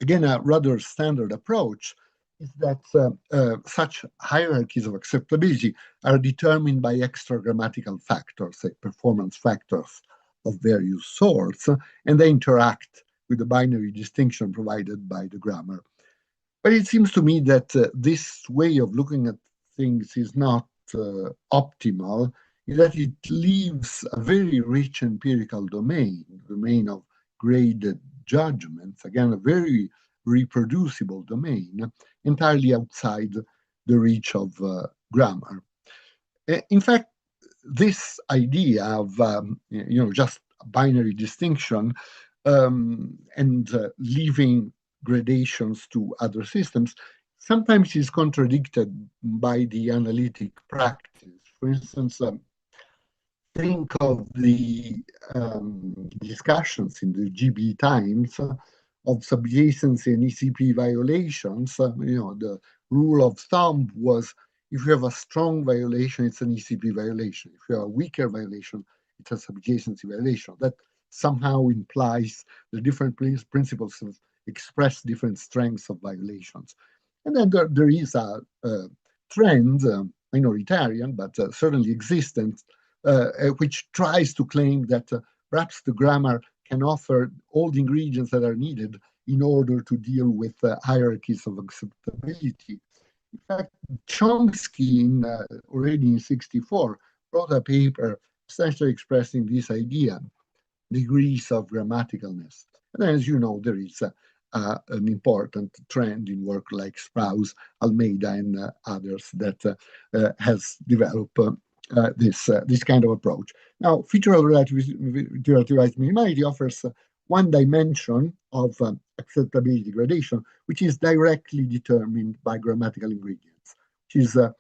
Again, a rather standard approach is that such hierarchies of acceptability are determined by extra grammatical factors, like performance factors of various sorts, and they interact with the binary distinction provided by the grammar. But it seems to me that this way of looking at things is not optimal, in that it leaves a very rich empirical domain of graded judgments, again, a very reproducible domain, entirely outside the reach of grammar. In fact, this idea of just binary distinction and leaving gradations to other systems sometimes is contradicted by the analytic practice. For instance, think of the discussions in the GB Times of subjacency and ECP violations. The rule of thumb was, if you have a strong violation, it's an ECP violation. If you have a weaker violation, it's a subjacency violation. That somehow implies the different principles express different strengths of violations. And then there is a trend, minoritarian, but certainly existent, which tries to claim that perhaps the grammar can offer all the ingredients that are needed in order to deal with hierarchies of acceptability. In fact, Chomsky, already in 1964, wrote a paper essentially expressing this idea, degrees of grammaticalness. And as you know, there is an important trend in work like Sprouse, Almeida, and others that has developed this kind of approach. Now, featural relativized minimality offers one dimension of acceptability gradation, which is directly determined by grammatical ingredients, which is the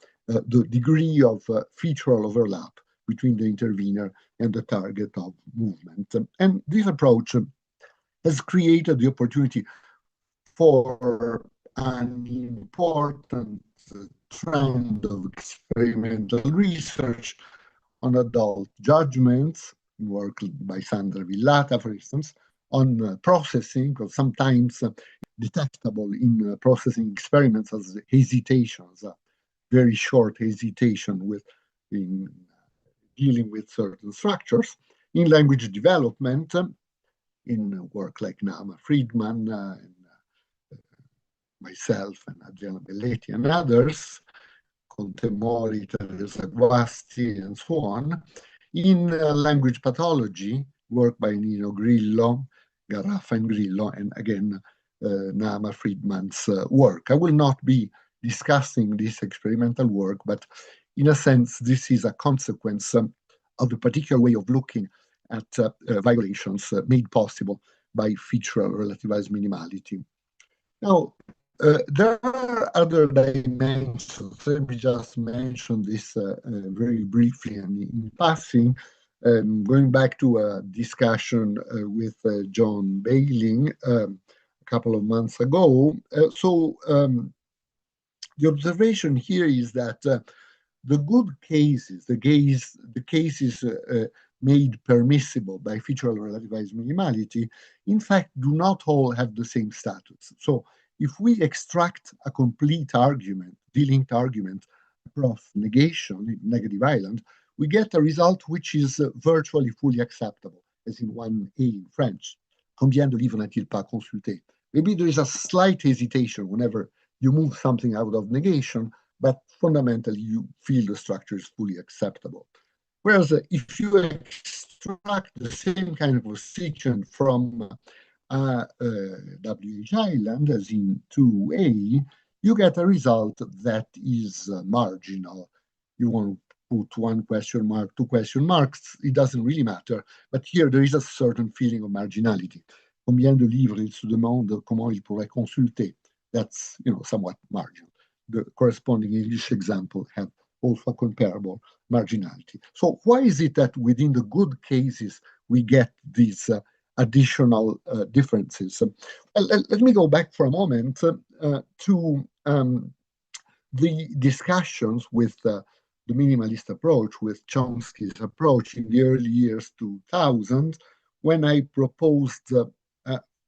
degree of featural overlap between the intervener and the target of movement. And this approach has created the opportunity for an important trend of experimental research on adult judgments, work by Sandra Villata, for instance, on processing, or sometimes detectable in processing experiments as hesitations, very short hesitation in dealing with certain structures. In language development, in work like Nama Friedman and myself and Adriana Belletti and others, Contemori, Teresa Guasti, and so on. In language pathology, work by Nino Grillo, Garraffa and Grillo, and again, Nama Friedman's work. I will not be discussing this experimental work, but in a sense, this is a consequence of the particular way of looking at violations made possible by featural relativized minimality. Now, there are other dimensions. Let me just mention this very briefly and in passing. Going back to a discussion with John Bailing a couple of months ago. The observation here is that the good cases, the cases made permissible by featural relativized minimality, in fact, do not all have the same status. So if we extract a complete argument, delinked argument across negation, negative island, we get a result which is virtually fully acceptable, as in 1A in French. Combien de livres n'a-t-il pas consulté? Maybe there is a slight hesitation whenever you move something out of negation, but fundamentally you feel the structure is fully acceptable. Whereas if you extract the same kind of restriction from WH island, as in 2A, you get a result that is marginal. You want to put one question mark, two question marks, it doesn't really matter. But here there is a certain feeling of marginality. Combien de livres il se demande comment il pourrait consulter? That's somewhat marginal. The corresponding English example have also a comparable marginality. So why is it that within the good cases we get these additional differences? Let me go back for a moment to the discussions with the minimalist approach, with Chomsky's approach in the early years 2000, when I proposed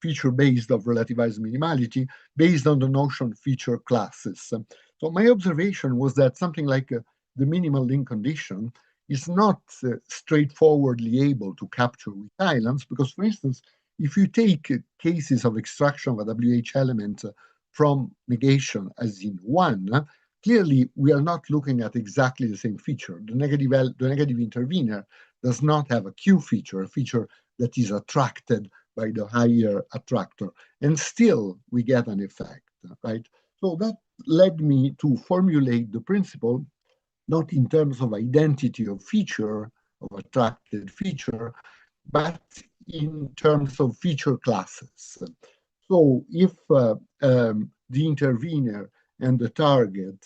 feature-based of relativized minimality based on the notion feature classes. So my observation was that something like the minimal link condition is not straightforwardly able to capture weak islands because, for instance, If you take cases of extraction of a WH element from negation as in 1, clearly we are not looking at exactly the same feature. The negative intervener does not have a Q feature, a feature that is attracted by the higher attractor, and still we get an effect, right? So that led me to formulate the principle not in terms of identity of feature, of attracted feature, but in terms of feature classes. So if the intervener and the target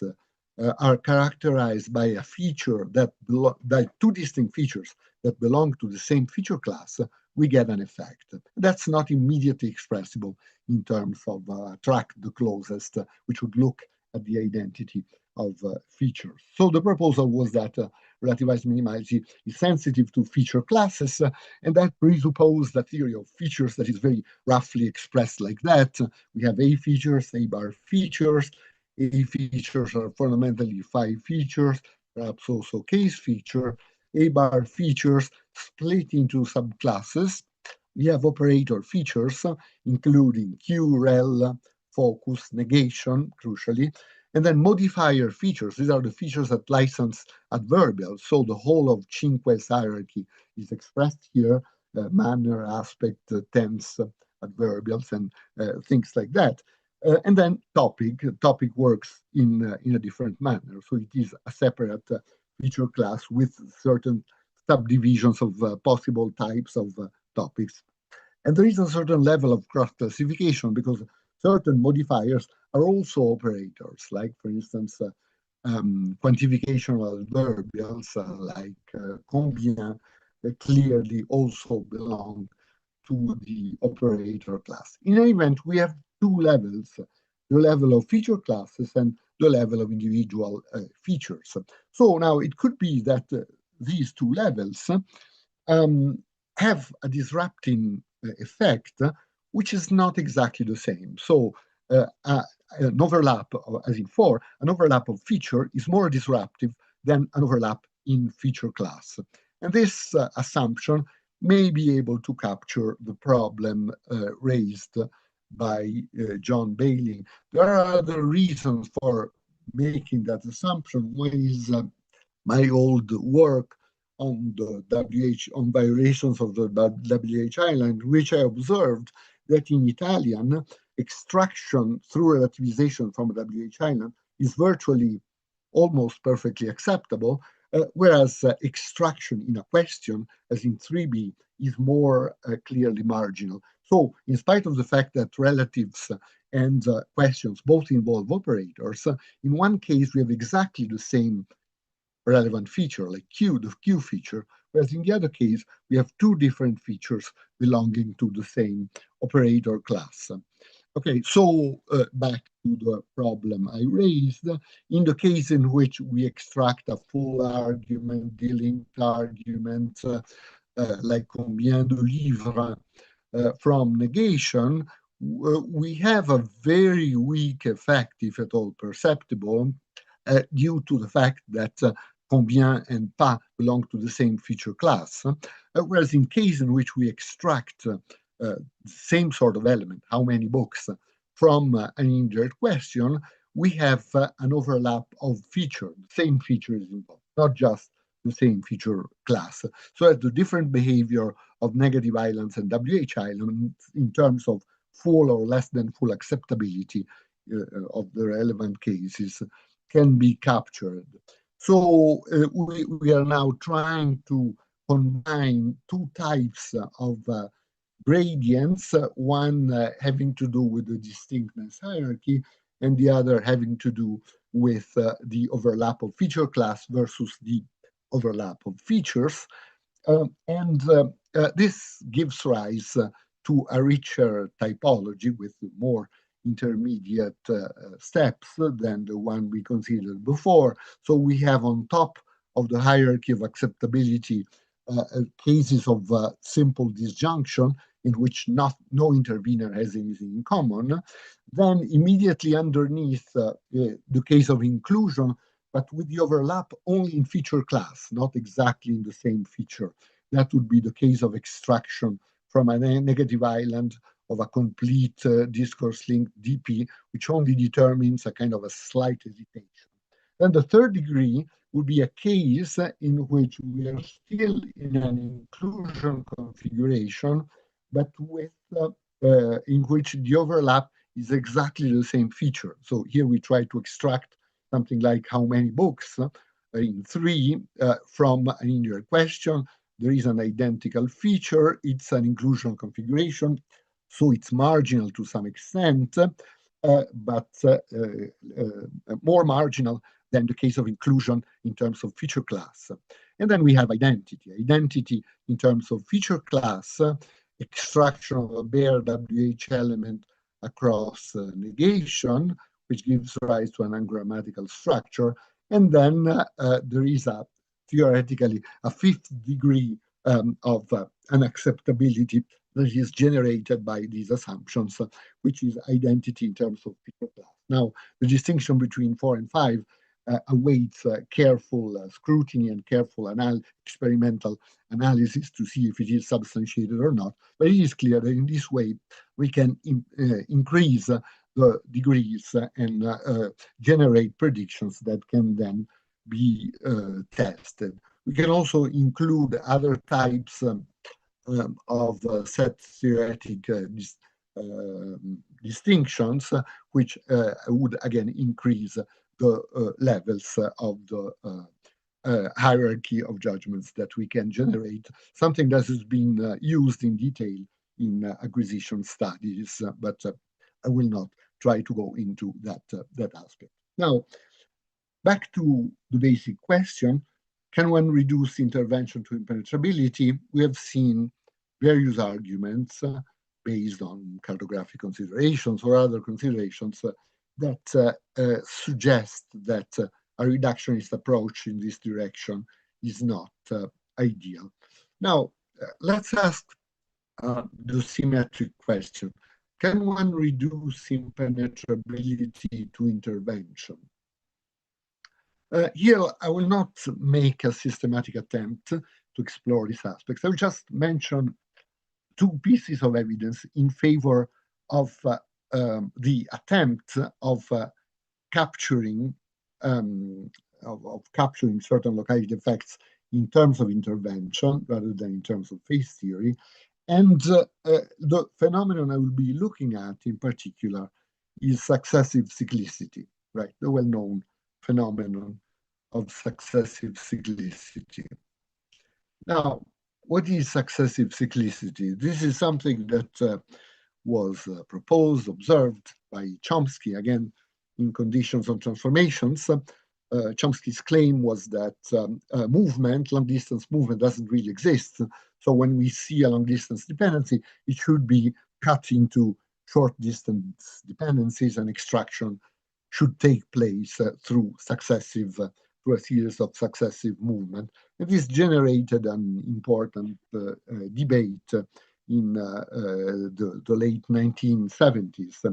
are characterized by a feature by two distinct features that belong to the same feature class, we get an effect. That's not immediately expressible in terms of attract the closest, which would look at the identity of features. So the proposal was that relativized minimality is sensitive to feature classes, and that presupposed a theory of features that is very roughly expressed like that. We have A features, A bar features. A features are fundamentally phi features, perhaps also case feature. A bar features split into subclasses. We have operator features, including Q, rel, focus, negation, crucially, and then modifier features. These are the features that license adverbials. So the whole of Cinque's hierarchy is expressed here, manner, aspect, tense, adverbials, and things like that. And then topic works in a different manner. So it is a separate feature class with certain subdivisions of possible types of topics. And there is a certain level of cross-classification because certain modifiers are also operators, like, for instance, quantificational adverbials like combien clearly also belong to the operator class. In any event, we have two levels, the level of feature classes and the level of individual features. So now it could be that these two levels have a disrupting effect, which is not exactly the same. So an overlap, as in 4, an overlap of feature is more disruptive than an overlap in feature class. And this assumption may be able to capture the problem raised by John Bailey. There are other reasons for making that assumption. One is my old work on the on violations of the WH island, which I observed that in Italian, extraction through relativization from a WH island is virtually almost perfectly acceptable, whereas extraction in a question, as in 3b, is more clearly marginal. So in spite of the fact that relatives and questions both involve operators, in one case we have exactly the same relevant feature, like Q, the Q feature, whereas in the other case, we have two different features belonging to the same operator class. Okay, so back to the problem I raised. In the case in which we extract a full argument, delinked argument, like combien de livres from negation, we have a very weak effect, if at all perceptible, due to the fact that combien and pas belong to the same feature class, whereas in case in which we extract the same sort of element, how many books, from an indirect question, we have an overlap of feature, the same features involved, not just the same feature class. So that the different behavior of negative islands and WH islands in terms of full or less than full acceptability of the relevant cases can be captured. So we are now trying to combine two types of gradients, one having to do with the distinctness hierarchy and the other having to do with the overlap of feature class versus the overlap of features. This gives rise to a richer typology with more intermediate steps than the one we considered before. So we have on top of the hierarchy of acceptability cases of simple disjunction in which no intervener has anything in common. Then immediately underneath the case of inclusion, but with the overlap only in feature class, not exactly in the same feature. That would be the case of extraction from a negative island of a complete discourse-linked DP, which only determines a kind of a slight hesitation. Then the third degree would be a case in which we are still in an inclusion configuration, but with in which the overlap is exactly the same feature. So here we try to extract something like how many books in 3 from an indirect question. There is an identical feature. It's an inclusion configuration, so it's marginal to some extent, but more marginal than the case of inclusion in terms of feature class. And then we have identity. Identity in terms of feature class, extraction of a bare WH element across negation, which gives rise to an ungrammatical structure. And then there is theoretically a 5th degree of unacceptability that is generated by these assumptions, which is identity in terms of feature class. Now, the distinction between 4 and 5 awaits careful scrutiny and careful experimental analysis to see if it is substantiated or not. But it is clear that in this way, we can increase the degrees and generate predictions that can then be tested. We can also include other types of set theoretic distinctions, which would again increase the levels of the hierarchy of judgments that we can generate, something that has been used in detail in acquisition studies, but I will not try to go into that aspect. Now, back to the basic question, can one reduce intervention to impenetrability? We have seen various arguments based on cartographic considerations or other considerations that suggest that a reductionist approach in this direction is not ideal. Now, let's ask the symmetric question. Can one reduce impenetrability to intervention? Here, I will not make a systematic attempt to explore these aspects. I will just mention 2 pieces of evidence in favor of the attempt of capturing certain locality effects in terms of intervention rather than in terms of phase theory. And the phenomenon I will be looking at in particular is successive cyclicity, right? The well-known phenomenon of successive cyclicity. Now, what is successive cyclicity? This is something that was proposed, observed by Chomsky, again, in conditions of transformations. Chomsky's claim was that long-distance movement doesn't really exist. So when we see a long-distance dependency, it should be cut into short-distance dependencies, and extraction should take place through a series of successive movement. And this generated an important debate in the late 1970s.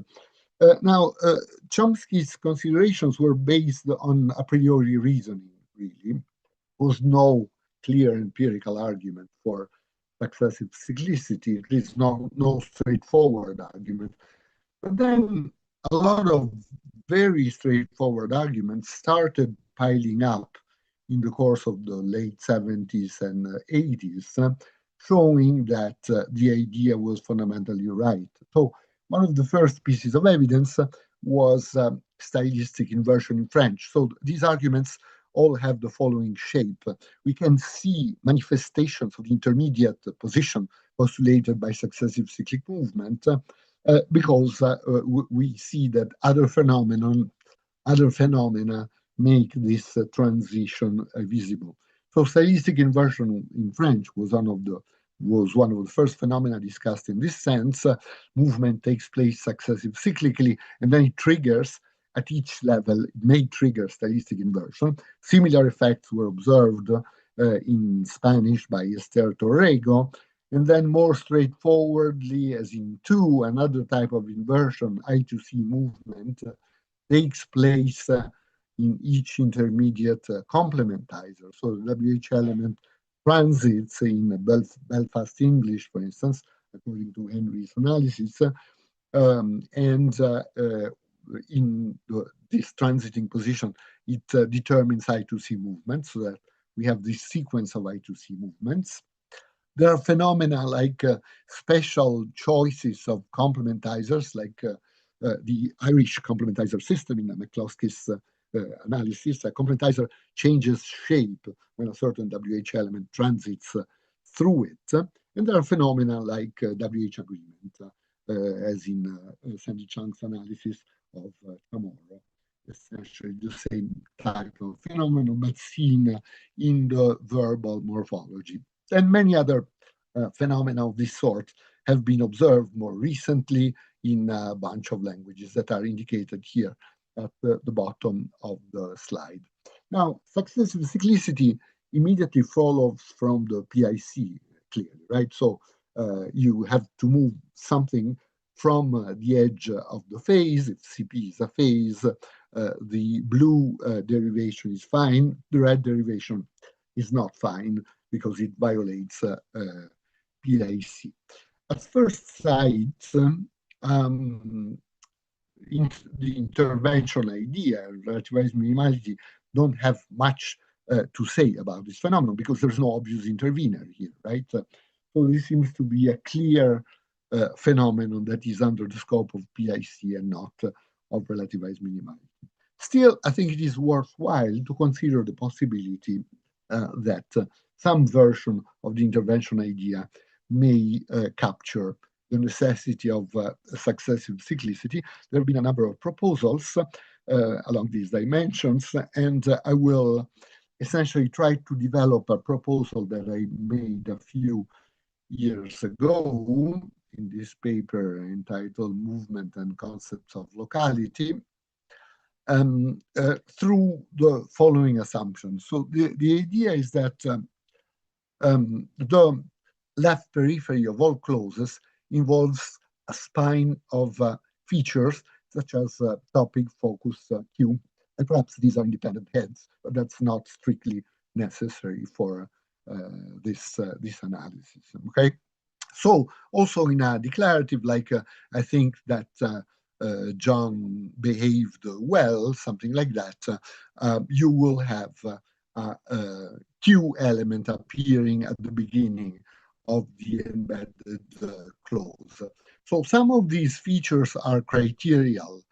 Now, Chomsky's considerations were based on a priori reasoning, really. There was no clear empirical argument for successive cyclicity, at least no straightforward argument. But then a lot of very straightforward arguments started piling up in the course of the late 70s and 80s, showing that the idea was fundamentally right. So one of the first pieces of evidence was stylistic inversion in French. So these arguments all have the following shape. We can see manifestations of the intermediate position postulated by successive cyclic movement because we see that other phenomena make this transition visible. So stylistic inversion in French was one of the first phenomena discussed in this sense. Movement takes place successive cyclically, and then it triggers at each level. It may trigger stylistic inversion. Similar effects were observed in Spanish by Esther Torrego, and then more straightforwardly, as in 2, another type of inversion, I2C movement, takes place in each intermediate complementizer. So the WH element transits in Belfast English, for instance, according to Henry's analysis. In this transiting position, it determines I2C movements, so that we have this sequence of I2C movements. There are phenomena like special choices of complementizers, like the Irish complementizer system in McCloskey's analysis. A complementizer changes shape when a certain WH element transits through it. And there are phenomena like WH agreement, as in Sandy Chang's analysis of Chamorro. Essentially the same type of phenomenon, but seen in the verbal morphology. And many other phenomena of this sort have been observed more recently in a bunch of languages that are indicated here at the bottom of the slide. Now, successive cyclicity immediately follows from the PIC, clearly, right? So you have to move something from the edge of the phase. If CP is a phase, the blue derivation is fine. The red derivation is not fine because it violates PIC. At first sight, the intervention idea, relativized minimality, don't have much to say about this phenomenon because there's no obvious intervener here, right? So this seems to be a clear phenomenon that is under the scope of PIC and not of relativized minimality. Still, I think it is worthwhile to consider the possibility that some version of the intervention idea may capture the necessity of successive cyclicity. There have been a number of proposals along these dimensions, and I will essentially try to develop a proposal that I made a few years ago in this paper entitled Movement and Concepts of Locality, through the following assumptions. So the idea is that the left periphery of all clauses involves a spine of features such as topic, focus, cue, and perhaps these are independent heads, but that's not strictly necessary for this analysis, okay? So also in a declarative, like I think that John behaved well, something like that, you will have a cue element appearing at the beginning of the embedded clause. So some of these features are criterial,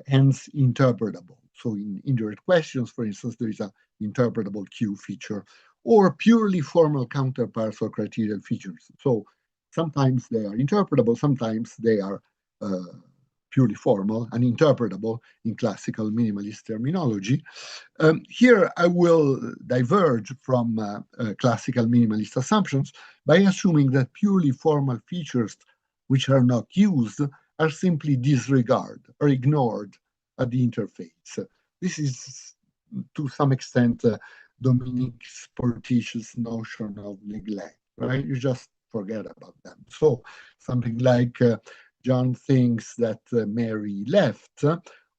hence interpretable. So in indirect questions, for instance, there is an interpretable cue feature, or purely formal counterparts or criterial features. So sometimes they are interpretable, sometimes they are purely formal and interpretable in classical minimalist terminology. Here I will diverge from classical minimalist assumptions by assuming that purely formal features which are not used are simply disregarded or ignored at the interface. This is to some extent Dominique Sportici's notion of neglect, right? You just forget about them. So something like John thinks that Mary left.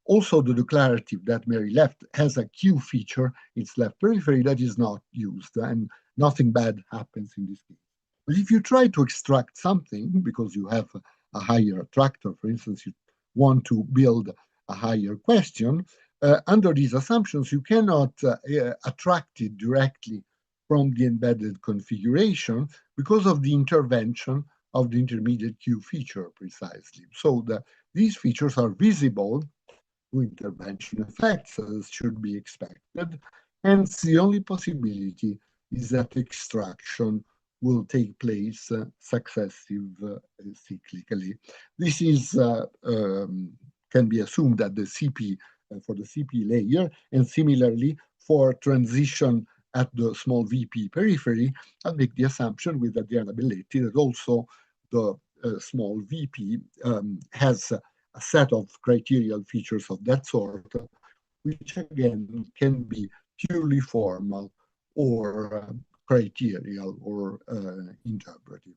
Also, the declarative that Mary left has a cue feature, its left periphery, that is not used, and nothing bad happens in this case. But if you try to extract something, because you have a higher attractor, for instance, you want to build a higher question, under these assumptions, you cannot attract it directly from the embedded configuration because of the intervention of the intermediate cue feature precisely. So these features are visible to intervention effects as should be expected. Hence, the only possibility is that extraction will take place successive cyclically. This is can be assumed that the CP for the CP layer, and similarly for transition at the small VP periphery, I'll make the assumption with Adriana Belletti that also the small VP has a set of criterial features of that sort, which again can be purely formal or criterial or interpretive.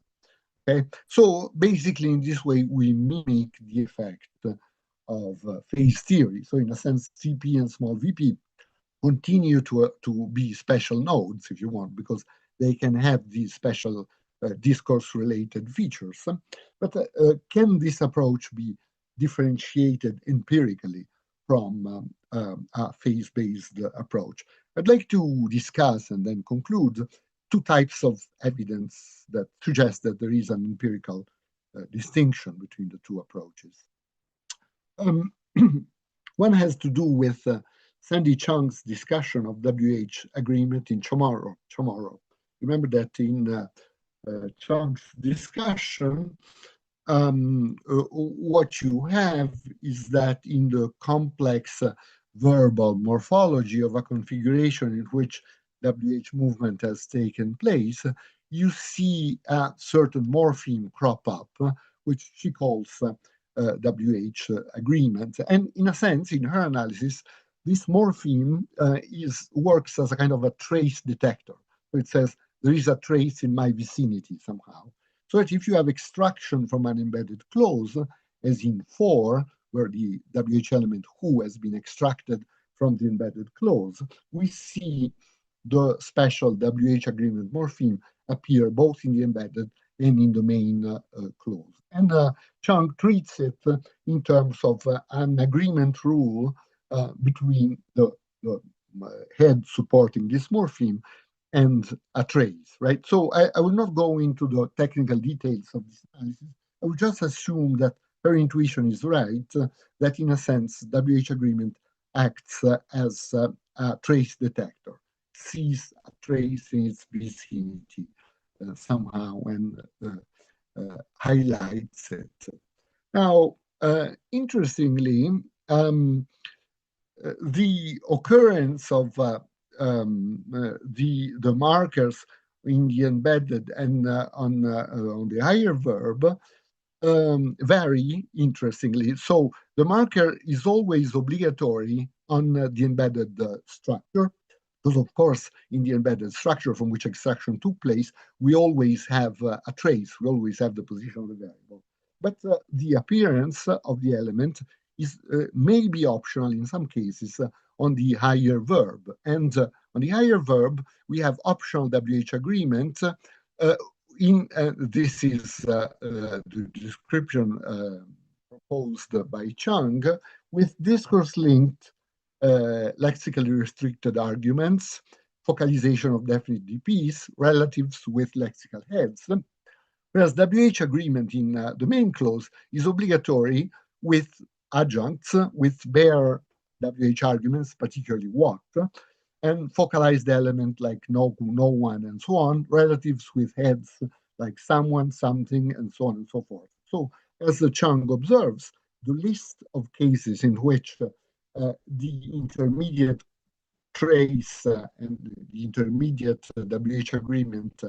Okay, so basically in this way we mimic the effect of phase theory. So in a sense, CP and small VP continue to be special nodes, if you want, because they can have these special discourse-related features. But can this approach be differentiated empirically from a phase-based approach? I'd like to discuss and then conclude two types of evidence that suggest that there is an empirical distinction between the two approaches. One has to do with Sandy Chung's discussion of WH agreement in Chamorro. Remember that in Chung's discussion, what you have is that in the complex verbal morphology of a configuration in which WH movement has taken place, you see a certain morpheme crop up, which she calls WH agreement. And in a sense, in her analysis, this morpheme works as a kind of a trace detector. So it says, there is a trace in my vicinity somehow. So that if you have extraction from an embedded clause, as in 4, where the WH element who has been extracted from the embedded clause, we see the special WH agreement morpheme appear both in the embedded and in the main clause. And Chung treats it in terms of an agreement rule between the head supporting this morpheme and a trace, right? So I will not go into the technical details of this analysis. I will just assume that her intuition is right, that in a sense, WH agreement acts as a trace detector, sees a trace in its vicinity somehow and highlights it. Now, interestingly, the occurrence of the markers in the embedded and on the higher verb vary interestingly. So the marker is always obligatory on the embedded structure, because of course in the embedded structure from which extraction took place, we always have a trace, we always have the position of the variable. But the appearance of the element is may be optional in some cases on the higher verb. And on the higher verb, we have optional WH agreement. This is the description proposed by Chung with discourse-linked lexically restricted arguments, focalization of definite DPs, relatives with lexical heads. Whereas WH agreement in the main clause is obligatory with adjuncts, with bare WH arguments, particularly what, and focalized element like no one, and so on, relatives with heads like someone, something, and so on and so forth. So as the Chung observes, the list of cases in which the intermediate trace and the intermediate WH agreement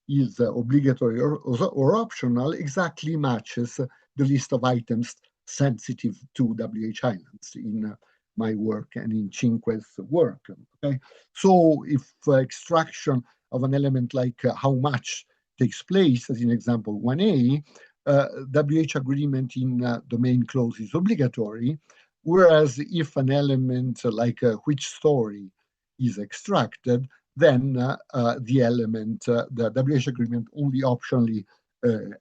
is obligatory or optional exactly matches the list of items sensitive to WH islands in my work and in Cinque's work. Okay, so if extraction of an element like how much takes place, as in example 1a, WH agreement in the main clause is obligatory, whereas if an element like which story is extracted, then the element, the WH agreement only optionally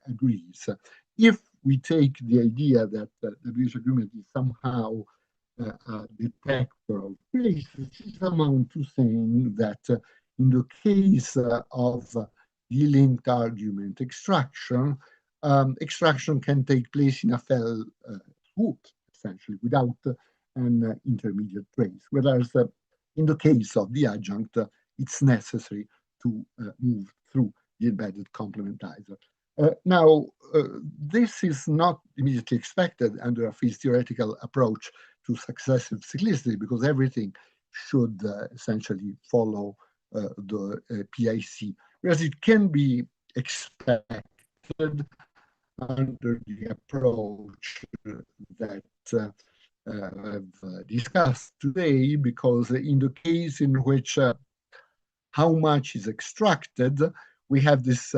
agrees. If we take the idea that WH agreement is somehow a detector of traces, this amounts to saying that in the case of de-linked argument extraction, extraction can take place in a fell swoop, essentially, without an intermediate trace. Whereas in the case of the adjunct, it's necessary to move through the embedded complementizer. Now, this is not immediately expected under a phase theoretical approach to successive cyclicity, because everything should essentially follow the PIC, whereas it can be expected under the approach that I've discussed today, because in the case in which how much is extracted, we have this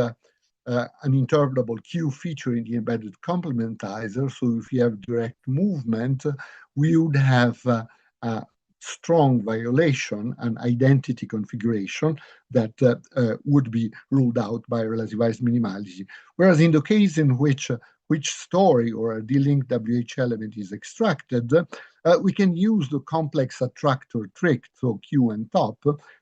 uninterpretable Q feature in the embedded complementizer. So if you have direct movement, we would have strong violation, an identity configuration that would be ruled out by relativized minimality. Whereas in the case in which story or a delinked WH element is extracted, we can use the complex attractor trick, so Q and top,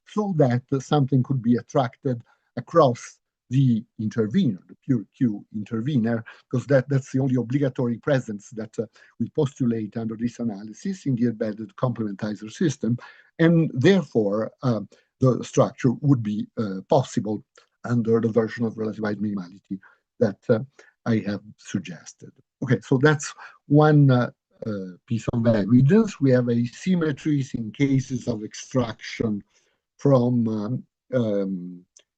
so that something could be attracted across the intervener, the pure Q intervener, because that's the only obligatory presence that we postulate under this analysis in the embedded complementizer system. And therefore, the structure would be possible under the version of relativized minimality that I have suggested. Okay, so that's one piece of evidence. We have asymmetries in cases of extraction from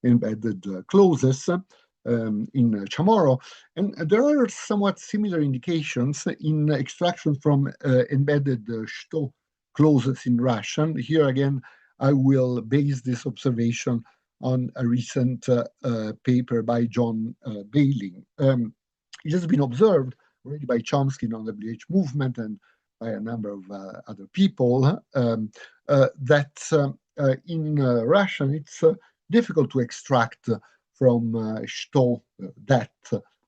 embedded clauses in Chamorro. And there are somewhat similar indications in extraction from embedded что clauses in Russian. Here again, I will base this observation on a recent paper by John Bailing. It has been observed already by Chomsky on the WH movement and by a number of other people that in Russian it's difficult to extract from что, that,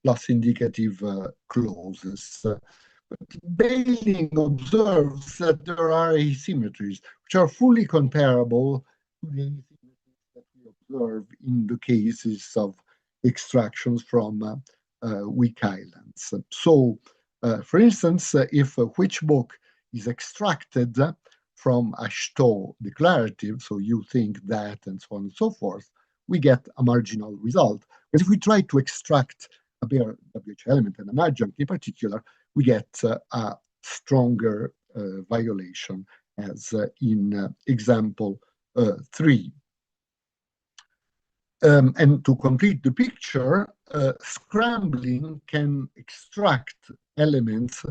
plus indicative clauses. But Bailing observes that there are asymmetries which are fully comparable to the asymmetries that we observe in the cases of extractions from weak islands. So, for instance, if a which book is extracted from a что declarative, so you think that, and so on and so forth, we get a marginal result. But if we try to extract a bare WH element and an adjunct in particular, we get a stronger violation, as in example 3. And to complete the picture, scrambling can extract elements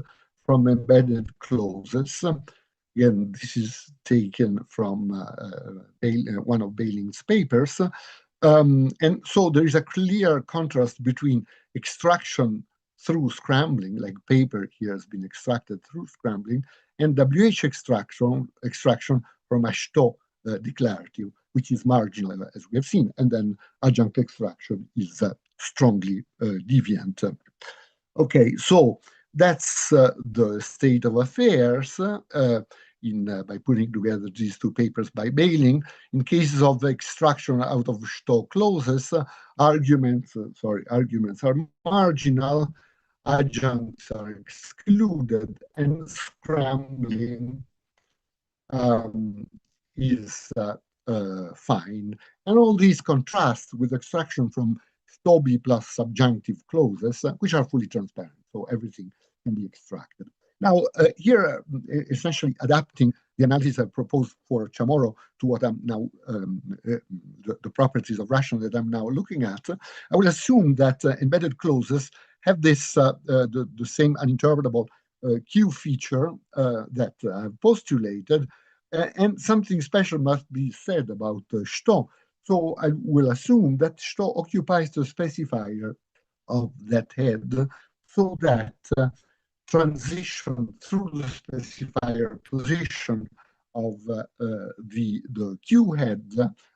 from embedded clauses. Again, this is taken from one of Bailing's papers. And so there is a clear contrast between extraction through scrambling, like paper here has been extracted through scrambling, and WH extraction from a что declarative, which is marginal, as we have seen, and then adjunct extraction is strongly deviant. Okay, so that's the state of affairs by putting together these two papers by Bailing. In cases of extraction out of что clauses, arguments are marginal, adjuncts are excluded, and scrambling is fine. And all these contrast with extraction from STOBI plus subjunctive clauses, which are fully transparent, so everything can be extracted. Now, here, essentially adapting the analysis I proposed for Chamorro to what I'm now, the properties of Russian that I'm now looking at, I will assume that embedded clauses have this, the same uninterpretable Q feature that I've postulated, and something special must be said about что. So I will assume that что occupies the specifier of that head, so that transition through the specifier position of the Q head,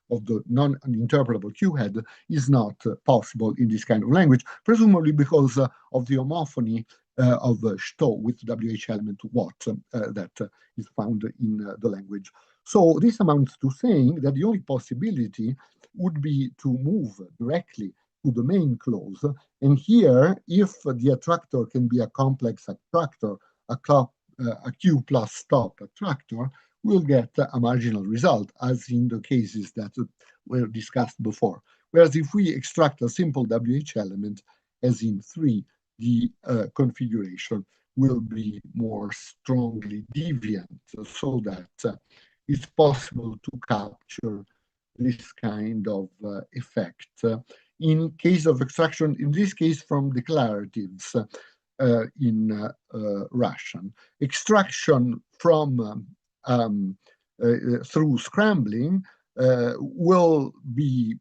of the non-interpretable Q head, is not possible in this kind of language, presumably because of the homophony of что with WH element what that is found in the language. So this amounts to saying that the only possibility would be to move directly to the main clause. And here, if the attractor can be a complex attractor, a Q plus stop attractor, we'll get a marginal result, as in the cases that were discussed before. Whereas if we extract a simple WH element, as in 3, the configuration will be more strongly deviant, so that it's possible to capture this kind of effect in case of extraction, in this case from declaratives in Russian. Extraction from through scrambling will be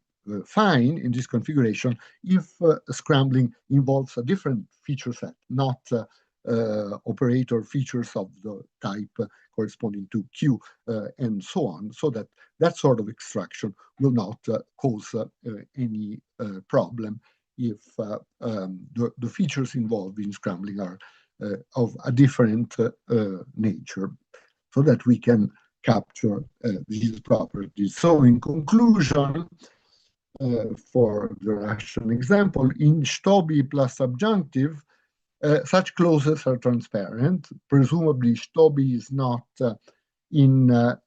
fine in this configuration if scrambling involves a different feature set, not operator features of the type corresponding to Q, and so on, so that that sort of extraction will not cause any problem if the features involved in scrambling are of a different nature, so that we can capture these properties. So in conclusion, for the Russian example, in Stobi plus subjunctive, such clauses are transparent. Presumably, Stobi is not in a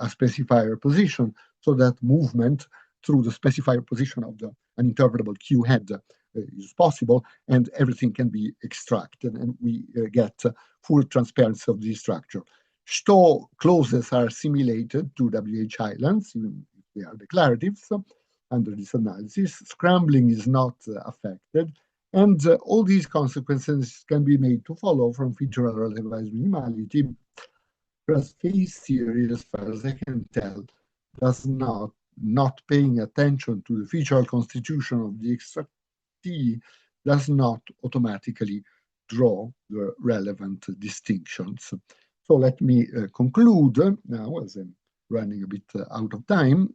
specifier position, so that movement through the specifier position of an interpretable Q head is possible, and everything can be extracted, and we get full transparency of the structure. Sto clauses are assimilated to WH islands, even if they are declaratives, under this analysis. Scrambling is not affected, and all these consequences can be made to follow from featural relativized minimality. Whereas phase theory, as far as I can tell, does not paying attention to the featural constitution of the extractee does not automatically draw the relevant distinctions. So let me conclude now, as I'm running a bit out of time.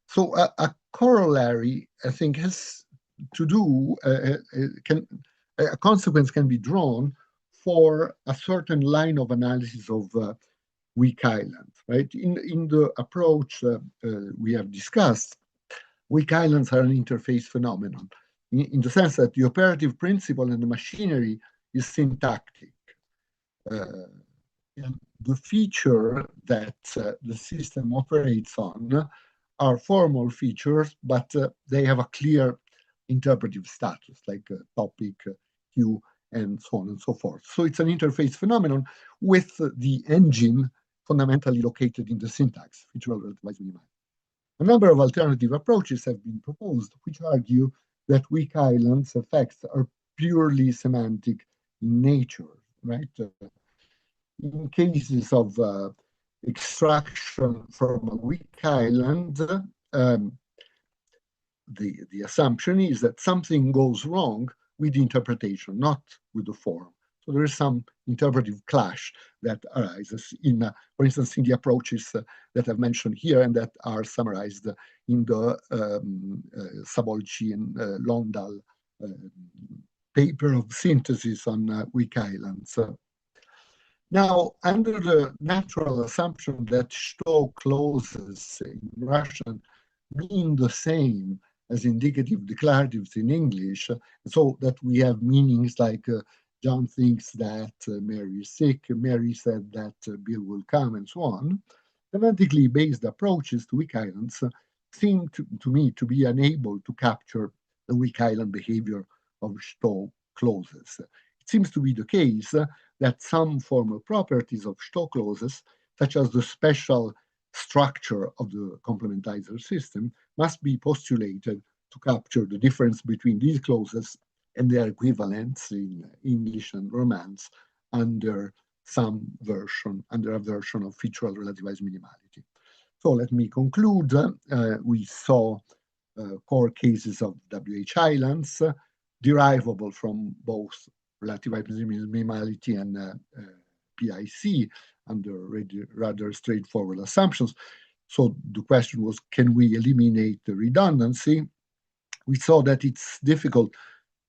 So a corollary, I think, has to do, a consequence can be drawn for a certain line of analysis of weak islands, right? In the approach we have discussed, weak islands are an interface phenomenon, in the sense that the operative principle and the machinery is syntactic. And the feature that the system operates on are formal features, but they have a clear interpretive status, like topic, Q, and so on and so forth. So it's an interface phenomenon with the engine fundamentally located in the syntax, featural relativized minimality. A number of alternative approaches have been proposed, which argue that weak islands effects are purely semantic in nature, right? In cases of extraction from a weak island, the assumption is that something goes wrong with the interpretation, not with the form. So there is some interpretive clash that arises in, for instance, in the approaches that I've mentioned here and that are summarized in the Sabolci and Londahl paper of synthesis on weak islands. Now, under the natural assumption that Sto clauses in Russian mean the same as indicative declaratives in English, so that we have meanings like John thinks that Mary is sick, Mary said that Bill will come, and so on, semantically based approaches to weak islands seem to me to be unable to capture the weak island behavior of Sto clauses. It seems to be the case that some formal properties of Sto clauses, such as the special structure of the complementizer system, must be postulated to capture the difference between these clauses and their equivalents in English and Romance under some version, under a version of featural relativized minimality. So let me conclude. We saw core cases of WH islands, derivable from both relativized minimality and PIC under rather straightforward assumptions. So the question was, can we eliminate the redundancy? We saw that it's difficult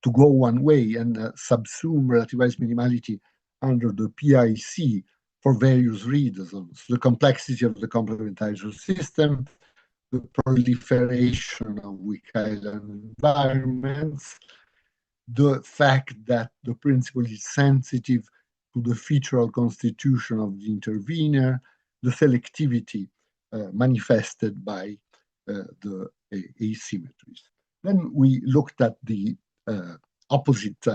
to go one way and subsume relativized minimality under the PIC for various reasons. The complexity of the complementizer system, the proliferation of weak island environments, the fact that the principle is sensitive to the featural constitution of the intervener, the selectivity manifested by the asymmetries. Then we looked at the opposite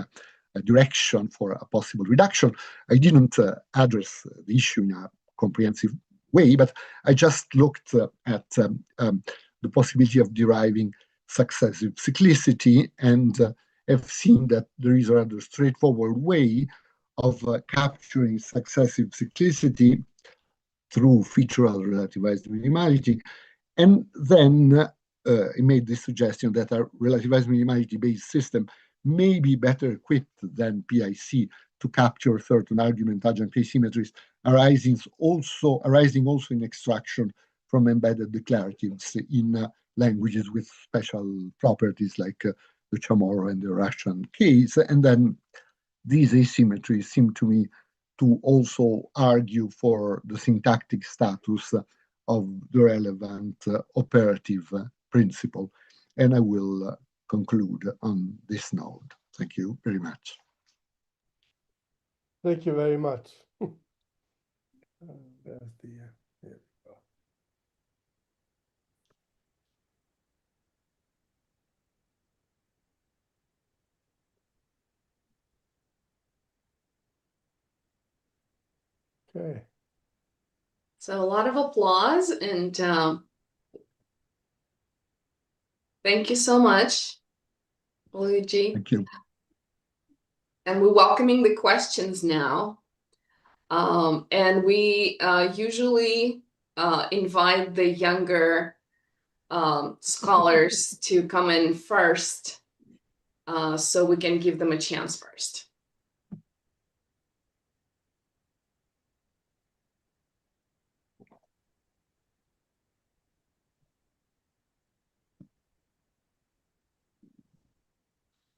direction for a possible reduction. I didn't address the issue in a comprehensive way, but I just looked at the possibility of deriving successive cyclicity, and have seen that there is a rather straightforward way of capturing successive cyclicity through featural relativized minimality. And then it made this suggestion that a relativized minimality-based system may be better equipped than PIC to capture certain argument adjunct asymmetries arising also in extraction from embedded declaratives in languages with special properties like the Chamorro and the Russian case. And then these asymmetries seem to me to also argue for the syntactic status of the relevant operative principle. And I will conclude on this note. Thank you very much. Thank you very much. There's the, here we go. Okay. So a lot of applause, and thank you so much, Luigi. Thank you. And we're welcoming the questions now. And we usually invite the younger scholars to come in first, so we can give them a chance first.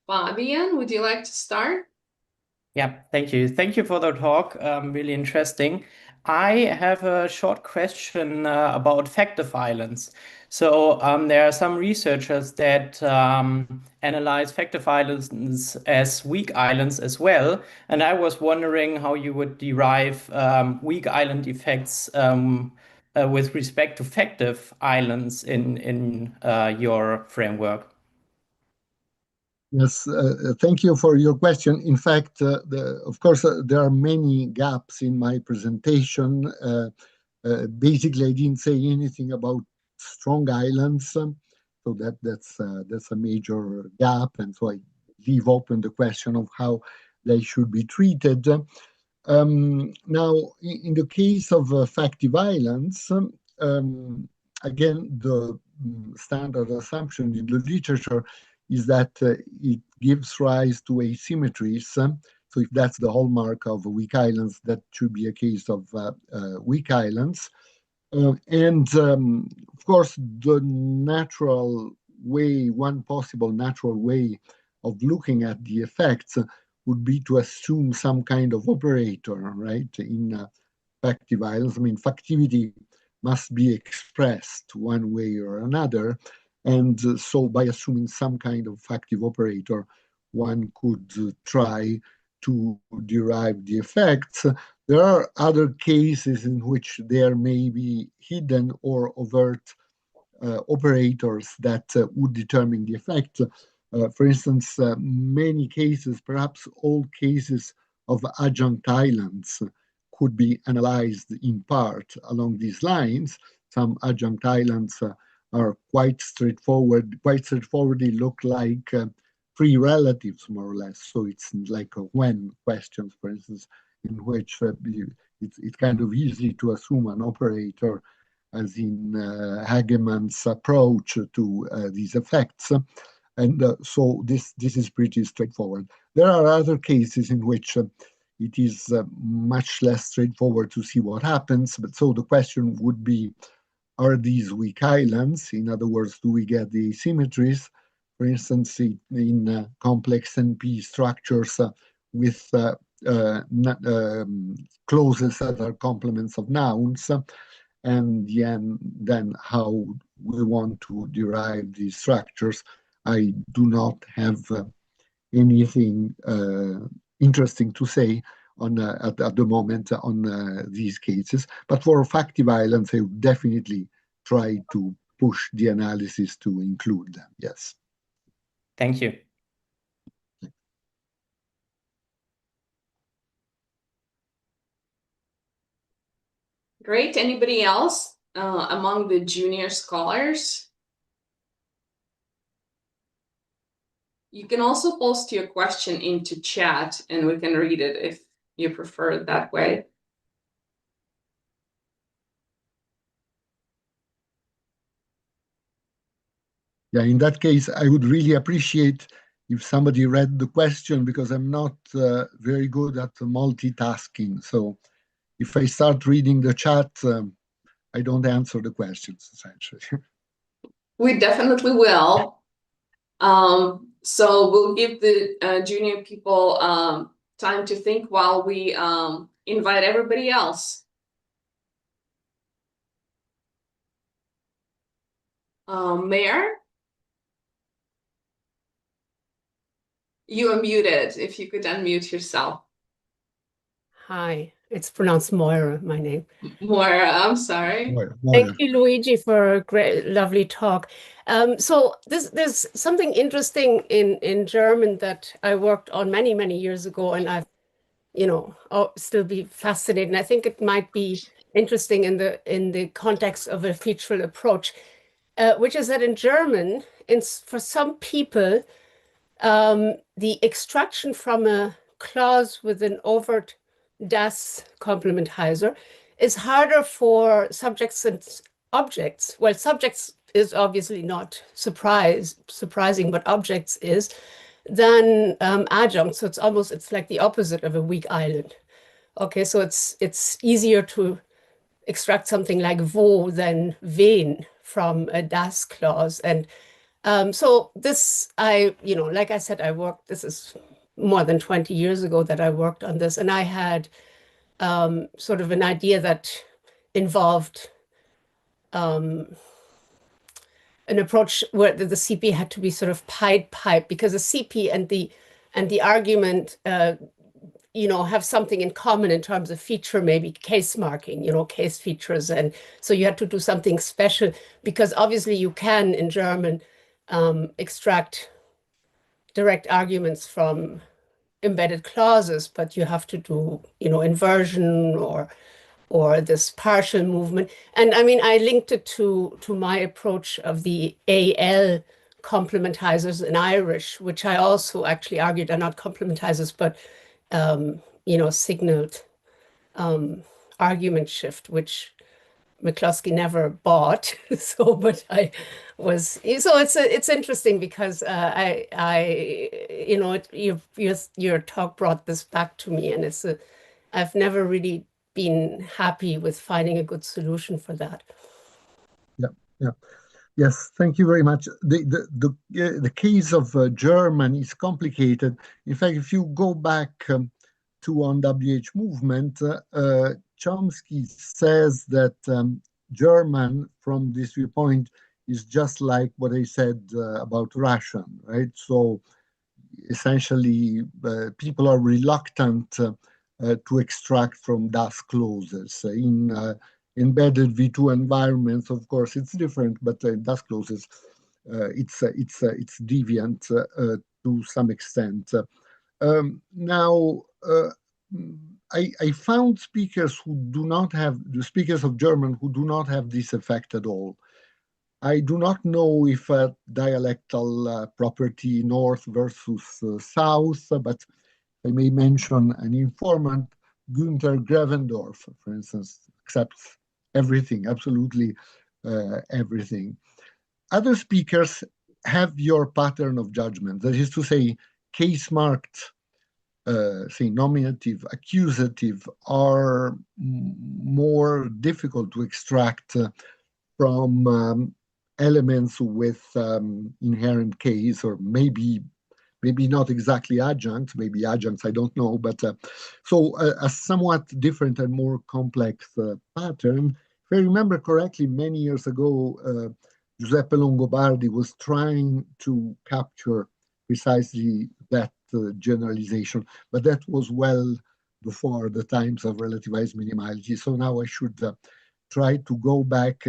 Fabian, would you like to start? Yeah, thank you. Thank you for the talk. Really interesting. I have a short question about factor violence. So there are some researchers that analyze factor violence as weak islands as well. And I was wondering how you would derive weak island effects with respect to factive islands in your framework. Yes, thank you for your question. In fact, of course, there are many gaps in my presentation. Basically, I didn't say anything about strong islands, so that's a major gap, and so I leave open the question of how they should be treated. Now, in the case of factive islands, again, the standard assumption in the literature is that it gives rise to asymmetries. So if that's the hallmark of weak islands, that should be a case of weak islands. Of course, the natural way, one possible natural way of looking at the effects would be to assume some kind of operator, right, in factive islands. I mean, factivity must be expressed one way or another. And so by assuming some kind of factive operator, one could try to derive the effects. There are other cases in which there may be hidden or overt operators that would determine the effect. For instance, many cases, perhaps all cases of adjunct islands could be analyzed in part along these lines. Some adjunct islands are quite straightforwardly look like free relatives, more or less. So it's like a when questions, for instance, in which it's kind of easy to assume an operator, as in Hageman's approach to these effects. And so this is pretty straightforward. There are other cases in which it is much less straightforward to see what happens. But so the question would be, are these weak islands? In other words, do we get the asymmetries? For instance, in complex NP structures with clauses that are complements of nouns, and then how we want to derive these structures. I do not have anything interesting to say at the moment on these cases. But for factive islands, I would definitely try to push the analysis to include them. Yes. Thank you. Great. Anybody else among the junior scholars? You can also post your question into chat and we can read it if you prefer it that way. Yeah, in that case, I would really appreciate if somebody read the question, because I'm not very good at multitasking. So if I start reading the chat, I don't answer the questions, essentially. We definitely will. So we'll give the junior people time to think while we invite everybody else. Mayor, you are muted. If you could unmute yourself. Hi, it's pronounced Moira, my name. Moira, I'm sorry. Thank you, Luigi, for a great, lovely talk. So there's something interesting in German that I worked on many, many years ago, and I've, I'll still be fascinated. And I think it might be interesting in the context of a featural approach, which is that in German, for some people, the extraction from a clause with an overt das complementizer is harder for subjects and objects. Well, subjects is obviously not surprising, but objects is, than adjuncts. So it's like the opposite of a weak island. Okay, so it's easier to extract something like wo than wen from a das clause. And so this, like I said, this is more than 20 years ago that I worked on this, and I had sort of an idea that involved an approach where the CP had to be sort of Pied Pipe, because the CP and the argument, have something in common in terms of feature, maybe case marking, case features. And so you had to do something special, because obviously you can, in German, extract direct arguments from embedded clauses, but you have to do, inversion or this partial movement. And I mean, I linked it to my approach of the AL complementizers in Irish, which I also actually argued are not complementizers, but signaled argument shift, which McCloskey never bought. So it's interesting, because your talk brought this back to me, and I've never really been happy with finding a good solution for that. Yeah. Yes, thank you very much. The case of German is complicated. In fact, if you go back to on WH movement, Chomsky says that German, from this viewpoint, is just like what I said about Russian, right? So essentially, people are reluctant to extract from das clauses. In embedded V2 environments, of course, it's different, but in das clauses, it's deviant to some extent. Now, I found speakers who do not have, the speakers of German who do not have this effect at all. I do not know if a dialectal property north versus south, but I may mention an informant, Günther Grevendorf, for instance, accepts everything, absolutely everything. Other speakers have your pattern of judgment, that is to say, case-marked, say, nominative, accusative, are more difficult to extract from elements with inherent case, or maybe not exactly adjuncts, maybe adjuncts, I don't know. But so a somewhat different and more complex pattern. If I remember correctly, many years ago, Giuseppe Longobardi was trying to capture precisely that generalization, but that was well before the times of relativized minimality. So now I should try to go back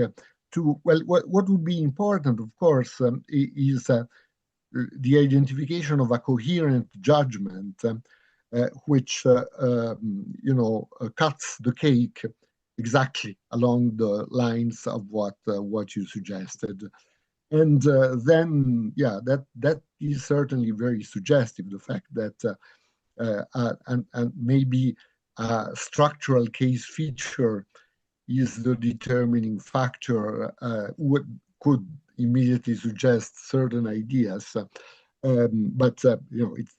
to, well, what would be important, of course, is the identification of a coherent judgment, which cuts the cake exactly along the lines of what you suggested. And then, yeah, that is certainly very suggestive, the fact that and maybe a structural case feature is the determining factor, could immediately suggest certain ideas. But it's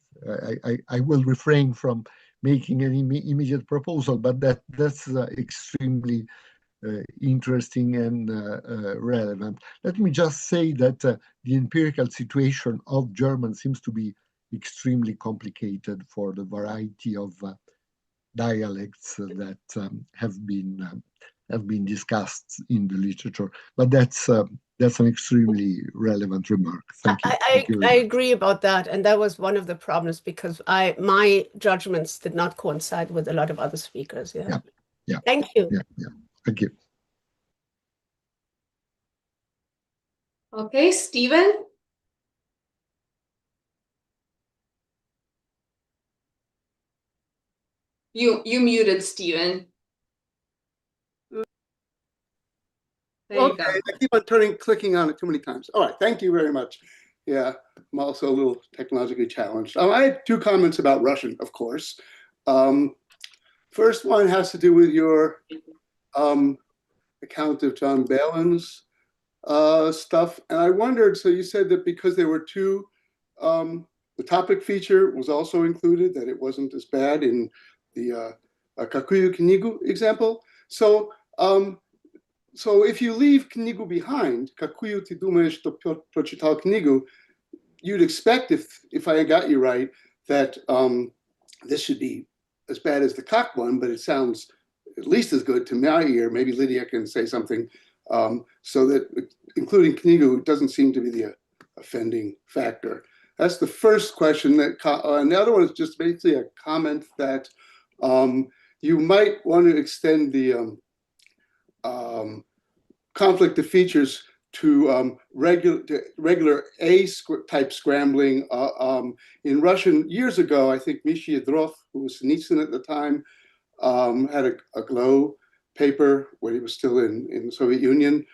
I will refrain from making any immediate proposal. But that's extremely interesting and relevant. Let me just say that the empirical situation of German seems to be extremely complicated for the variety of dialects that have been discussed in the literature. But that's an extremely relevant remark. Thank you. I agree about that, and that was one of the problems because my judgments did not coincide with a lot of other speakers. Yeah. Thank you. Thank you. Okay, Stephen. You muted, Stephen. Okay, I keep on clicking on it too many times. All right, thank you very much. Yeah, I'm also a little technologically challenged. I had two comments about Russian, of course. First one has to do with your account of John Balin's stuff. And I wondered, so you said that because there were two, the topic feature was also included, that it wasn't as bad in the Kakuyu Kinigu example. So if you leave Kinigu behind, Kakuyu ty думаешь, что прочитал книгу, you'd expect, if I got you right, that this should be as bad as the cock one, but it sounds at least as good to my ear. Maybe Lydia can say something. So that including Knigu doesn't seem to be the offending factor. That's the first question. And the other one is just basically a comment that you might want to extend the conflict of features to regular A-type scrambling. In Russian, years ago, I think Misha Yadrov, who was Sinitsyn at the time, had a GLOW paper when he was still in the Soviet Union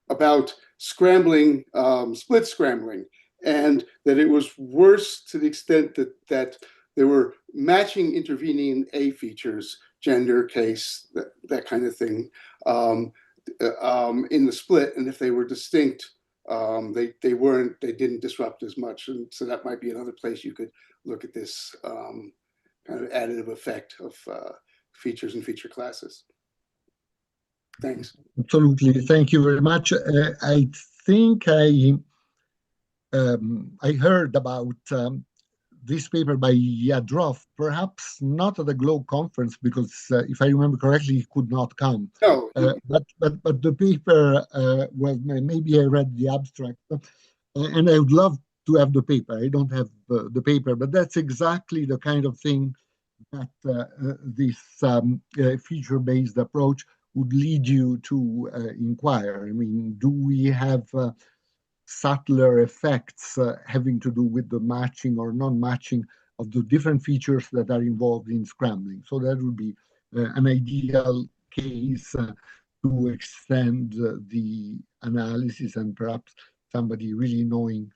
about scrambling, split scrambling, and that it was worse to the extent that there were matching intervening A features, gender, case, that kind of thing, in the split, and if they were distinct, they didn't disrupt as much, and so that might be another place you could look at this kind of additive effect of features and feature classes. Thanks. Absolutely, thank you very much. I think I heard about this paper by Yadrov, perhaps not at the GLOW conference, because if I remember correctly, he could not come. No. But the paper, well, maybe I read the abstract, and I would love to have the paper. I don't have the paper, but that's exactly the kind of thing that this feature-based approach would lead you to inquire. I mean, do we have subtler effects having to do with the matching or non-matching of the different features that are involved in scrambling? So that would be an ideal case to extend the analysis, and perhaps somebody really knowing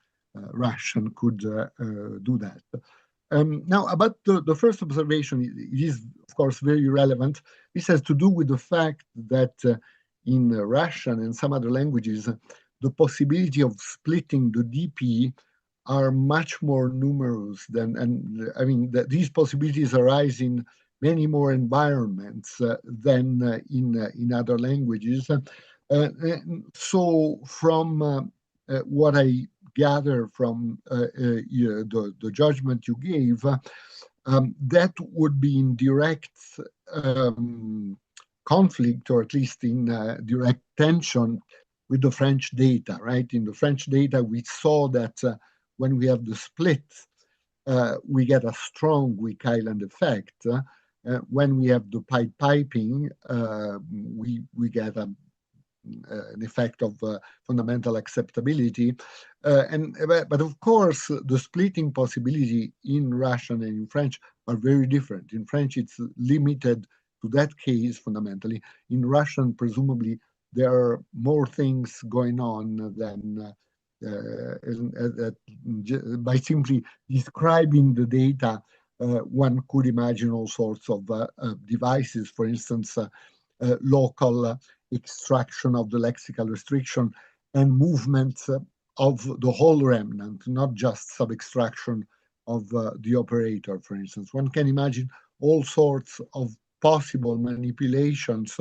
Russian could do that. Now, about the first observation, it is, of course, very relevant. This has to do with the fact that in Russian and some other languages, the possibility of splitting the DP are much more numerous than, and I mean, these possibilities arise in many more environments than in other languages. So from what I gather from the judgment you gave, that would be in direct conflict, or at least in direct tension with the French data, right? In the French data, we saw that when we have the split, we get a strong weak island effect. When we have the piping, we get an effect of fundamental acceptability. But of course, the splitting possibility in Russian and in French are very different. In French, it's limited to that case fundamentally. In Russian, presumably, there are more things going on than by simply describing the data, one could imagine all sorts of devices, for instance, local extraction of the lexical restriction and movements of the whole remnant, not just sub-extraction of the operator, for instance. One can imagine all sorts of possible manipulations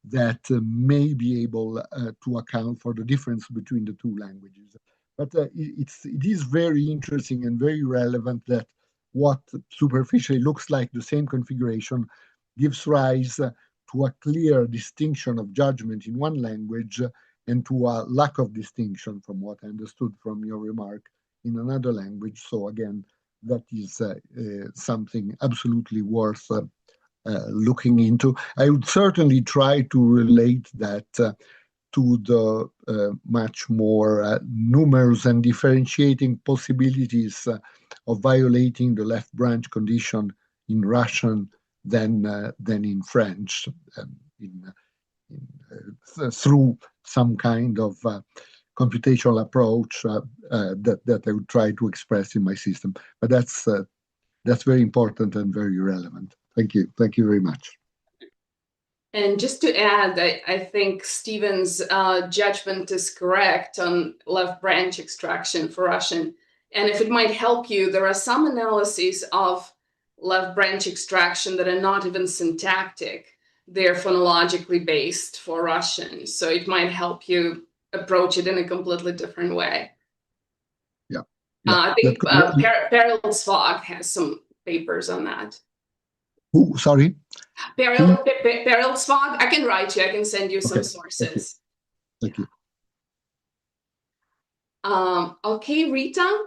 that may be able to account for the difference between the two languages. But it is very interesting and very relevant that what superficially looks like the same configuration gives rise to a clear distinction of judgment in one language and to a lack of distinction, from what I understood from your remark, in another language. So again, that is something absolutely worth looking into. I would certainly try to relate that to the much more numerous and differentiating possibilities of violating the left branch condition in Russian than in French, through some kind of computational approach that I would try to express in my system. But that's very important and very relevant. Thank you. Thank you very much. And just to add, I think Stephen's judgment is correct on left branch extraction for Russian. And if it might help you, there are some analyses of left branch extraction that are not even syntactic. They're phonologically based for Russian. So it might help you approach it in a completely different way. Yeah. I think Perel has some papers on that. Who, sorry? Perel, I can write you. I can send you some sources. Thank you. Okay, Rita.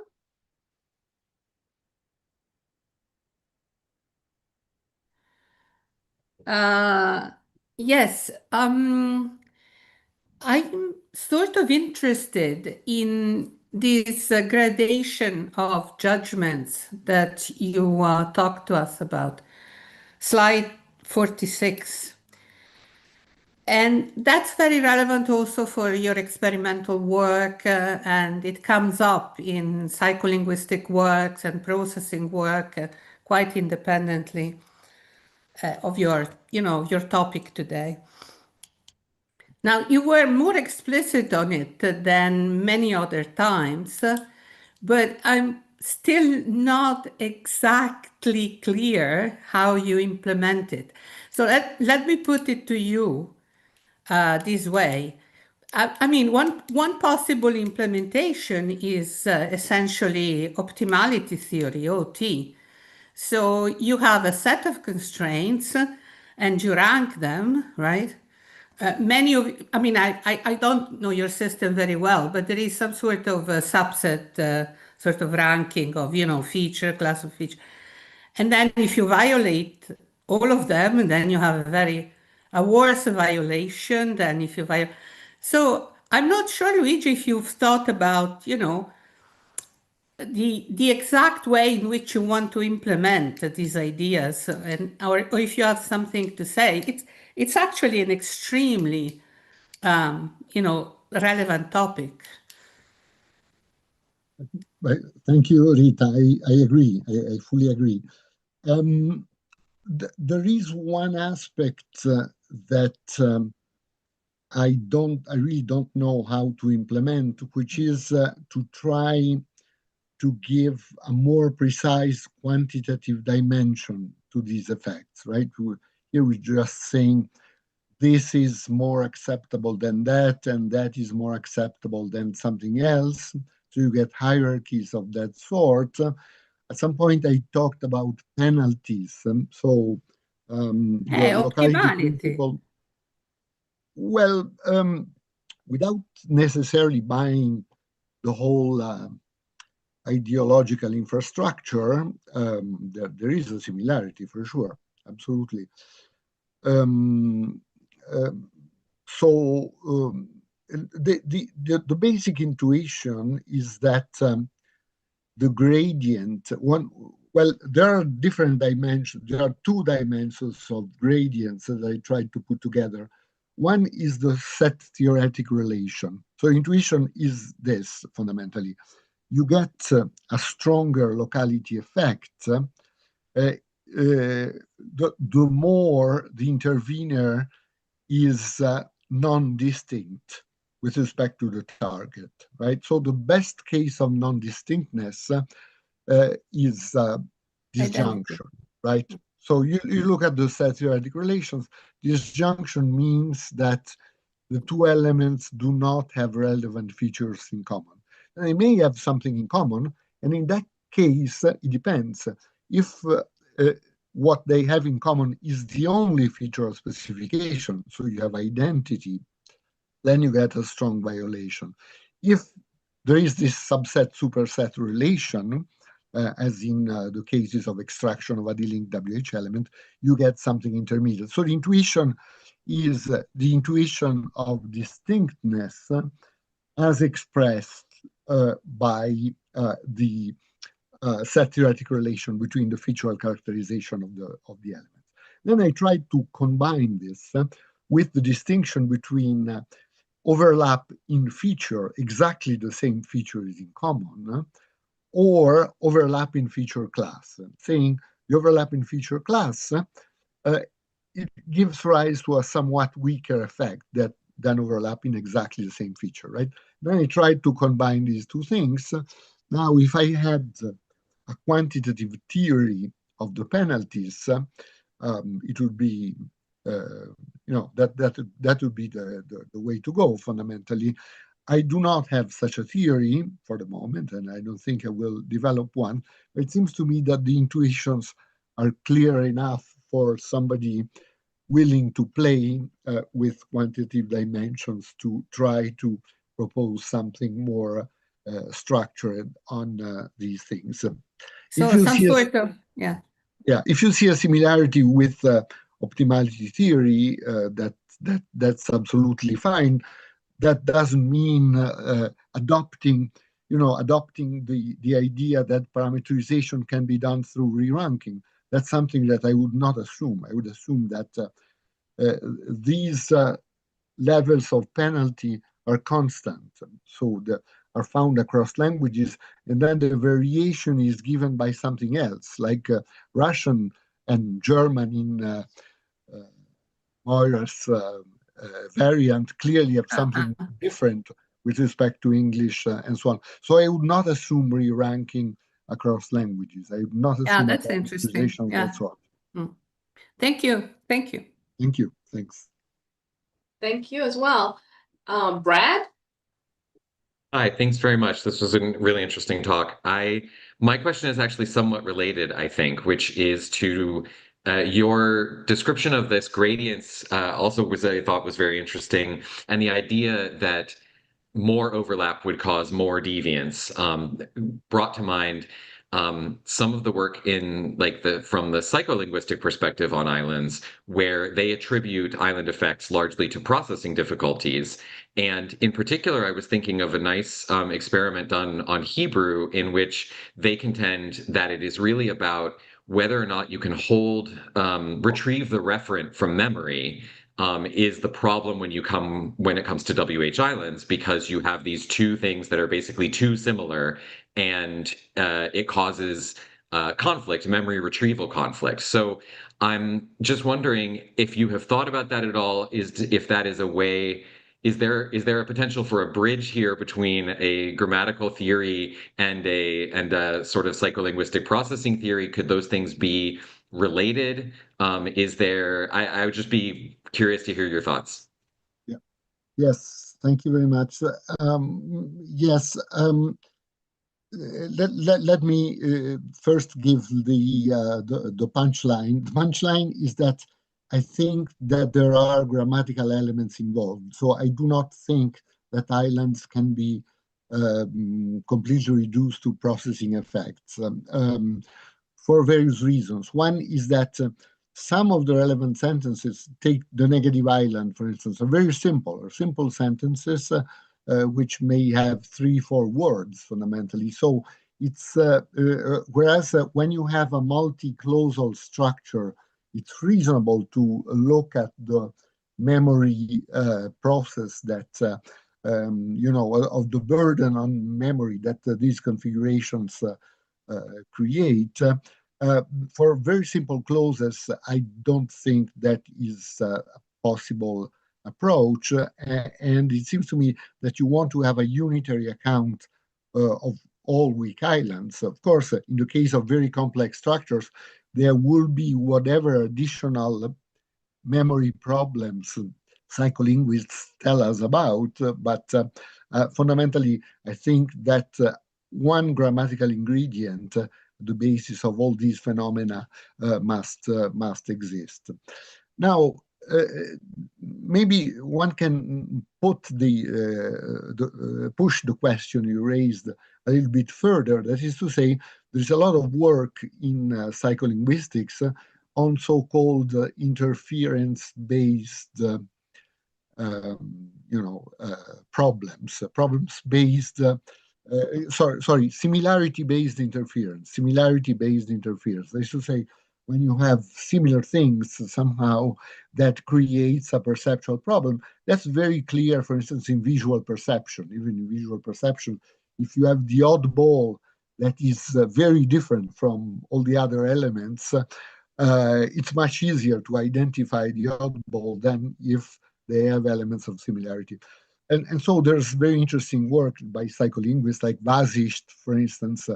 Yes. I'm sort of interested in this gradation of judgments that you talked to us about. Slide 46. And that's very relevant also for your experimental work, and it comes up in psycholinguistic works and processing work quite independently of your topic today. Now, you were more explicit on it than many other times, but I'm still not exactly clear how you implement it. So let me put it to you this way. I mean, one possible implementation is essentially optimality theory, OT. So you have a set of constraints and you rank them, right? I don't know your system very well, but there is some sort of a subset, sort of ranking of, feature, class of feature. And then if you violate all of them, then you have a worse violation than if you violate. So I'm not sure, Luigi, if you've thought about, the exact way in which you want to implement these ideas, or if you have something to say. It's actually an extremely, relevant topic. Thank you, Rita. I agree. I fully agree. There is one aspect that I really don't know how to implement, which is to try to give a more precise quantitative dimension to these effects, right? Here we're just saying this is more acceptable than that, and that is more acceptable than something else. So you get hierarchies of that sort. At some point, I talked about penalties. The locality principle. Well, without necessarily buying the whole ideological infrastructure, there is a similarity for sure, absolutely. The basic intuition is that the gradient, there are different dimensions. There are two dimensions of gradients that I tried to put together. One is the set theoretic relation. So intuition is this, fundamentally. You get a stronger locality effect the more the intervener is non-distinct with respect to the target, right? So the best case of non-distinctness is disjunction, right? So you look at the set theoretic relations. Disjunction means that the two elements do not have relevant features in common. And they may have something in common, and in that case, it depends. If what they have in common is the only feature of specification, so you have identity, then you get a strong violation. If there is this subset-superset relation, as in the cases of extraction of a D-linked WH element, you get something intermediate. So the intuition is the intuition of distinctness as expressed by the set theoretic relation between the featural characterization of the element. Then I tried to combine this with the distinction between overlap in feature, exactly the same feature is in common, or overlap in feature class, saying the overlap in feature class, it gives rise to a somewhat weaker effect than overlap in exactly the same feature, right? Then I tried to combine these two things. Now, if I had a quantitative theory of the penalties, it would be, that would be the way to go fundamentally. I do not have such a theory for the moment, and I don't think I will develop one. But it seems to me that the intuitions are clear enough for somebody willing to play with quantitative dimensions to try to propose something more structured on these things. So some sort of, yeah. Yeah, if you see a similarity with optimality theory, that's absolutely fine. That doesn't mean adopting the idea that parameterization can be done through re-ranking. That's something that I would not assume. I would assume that these levels of penalty are constant, so are found across languages, and then the variation is given by something else, like Russian and German in Moira's variant clearly have something different with respect to English and so on. So I would not assume re-ranking across languages. I would not assume that's interesting. Yeah. whatsoever. Thank you. Thank you. Thank you. Thanks. Thank you as well. Brad? Hi, thanks very much. This was a really interesting talk. My question is actually somewhat related, I think, which is to your description of this gradients also I thought was very interesting, and the idea that more overlap would cause more deviance brought to mind some of the work in from the psycholinguistic perspective on islands, where they attribute island effects largely to processing difficulties. And in particular, I was thinking of a nice experiment done on Hebrew, in which they contend that it is really about whether or not you can retrieve the referent from memory. Is the problem when it comes to WH islands, because you have these two things that are basically too similar, and it causes conflict, memory retrieval conflict. So I'm just wondering if you have thought about that at all. If that is a way, is there a potential for a bridge here between a grammatical theory and a sort of psycholinguistic processing theory? Could those things be related? I would just be curious to hear your thoughts. Yeah. Yes, thank you very much. Yes, let me first give the punchline. The punchline is that I think that there are grammatical elements involved. So I do not think that islands can be completely reduced to processing effects for various reasons. One is that some of the relevant sentences, take the negative island, for instance, are very simple sentences which may have 3-4 words fundamentally. So it's whereas when you have a multi-clausal structure, it's reasonable to look at the memory process that of the burden on memory that these configurations create. For very simple clauses, I don't think that is possible approach, and it seems to me that you want to have a unitary account of all weak islands. Of course, in the case of very complex structures, there will be whatever additional memory problems psycholinguists tell us about, but fundamentally, I think that one grammatical ingredient, the basis of all these phenomena, must exist. Now, maybe one can put push the question you raised a little bit further. That is to say, there's a lot of work in psycholinguistics on so-called interference-based, problems-based. Similarity-based interference. Similarity-based interference. That is to say, when you have similar things somehow that creates a perceptual problem. That's very clear, for instance, in visual perception. Even in visual perception, if you have the odd ball that is very different from all the other elements, it's much easier to identify the odd ball than if they have elements of similarity. And so there's very interesting work by psycholinguists like Vasist, for instance,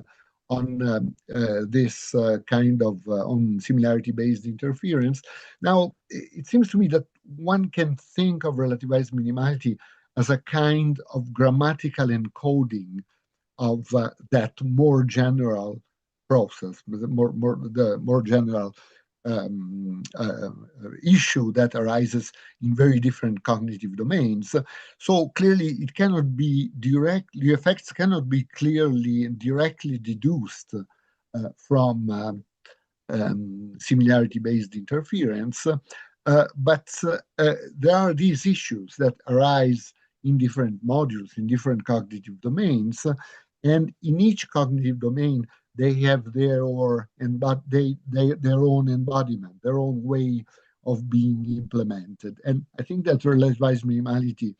on this kind of on similarity-based interference. Now, it seems to me that one can think of relativized minimality as a kind of grammatical encoding of that more general process, the more general issue that arises in very different cognitive domains. So clearly it cannot be the effects cannot be clearly and directly deduced from similarity-based interference, but there are these issues that arise in different modules, in different cognitive domains, and in each cognitive domain, they have their own embodiment, their own way of being implemented. And I think that relativized minimality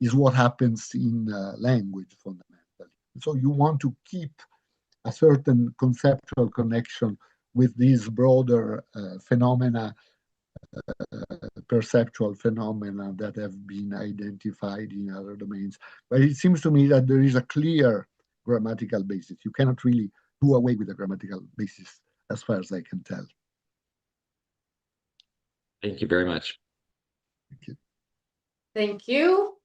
is what happens in language fundamentally. So you want to keep a certain conceptual connection with these broader phenomena, perceptual phenomena that have been identified in other domains. But it seems to me that there is a clear grammatical basis. You cannot really do away with the grammatical basis as far as I can tell. Thank you very much. Thank you. Thank you.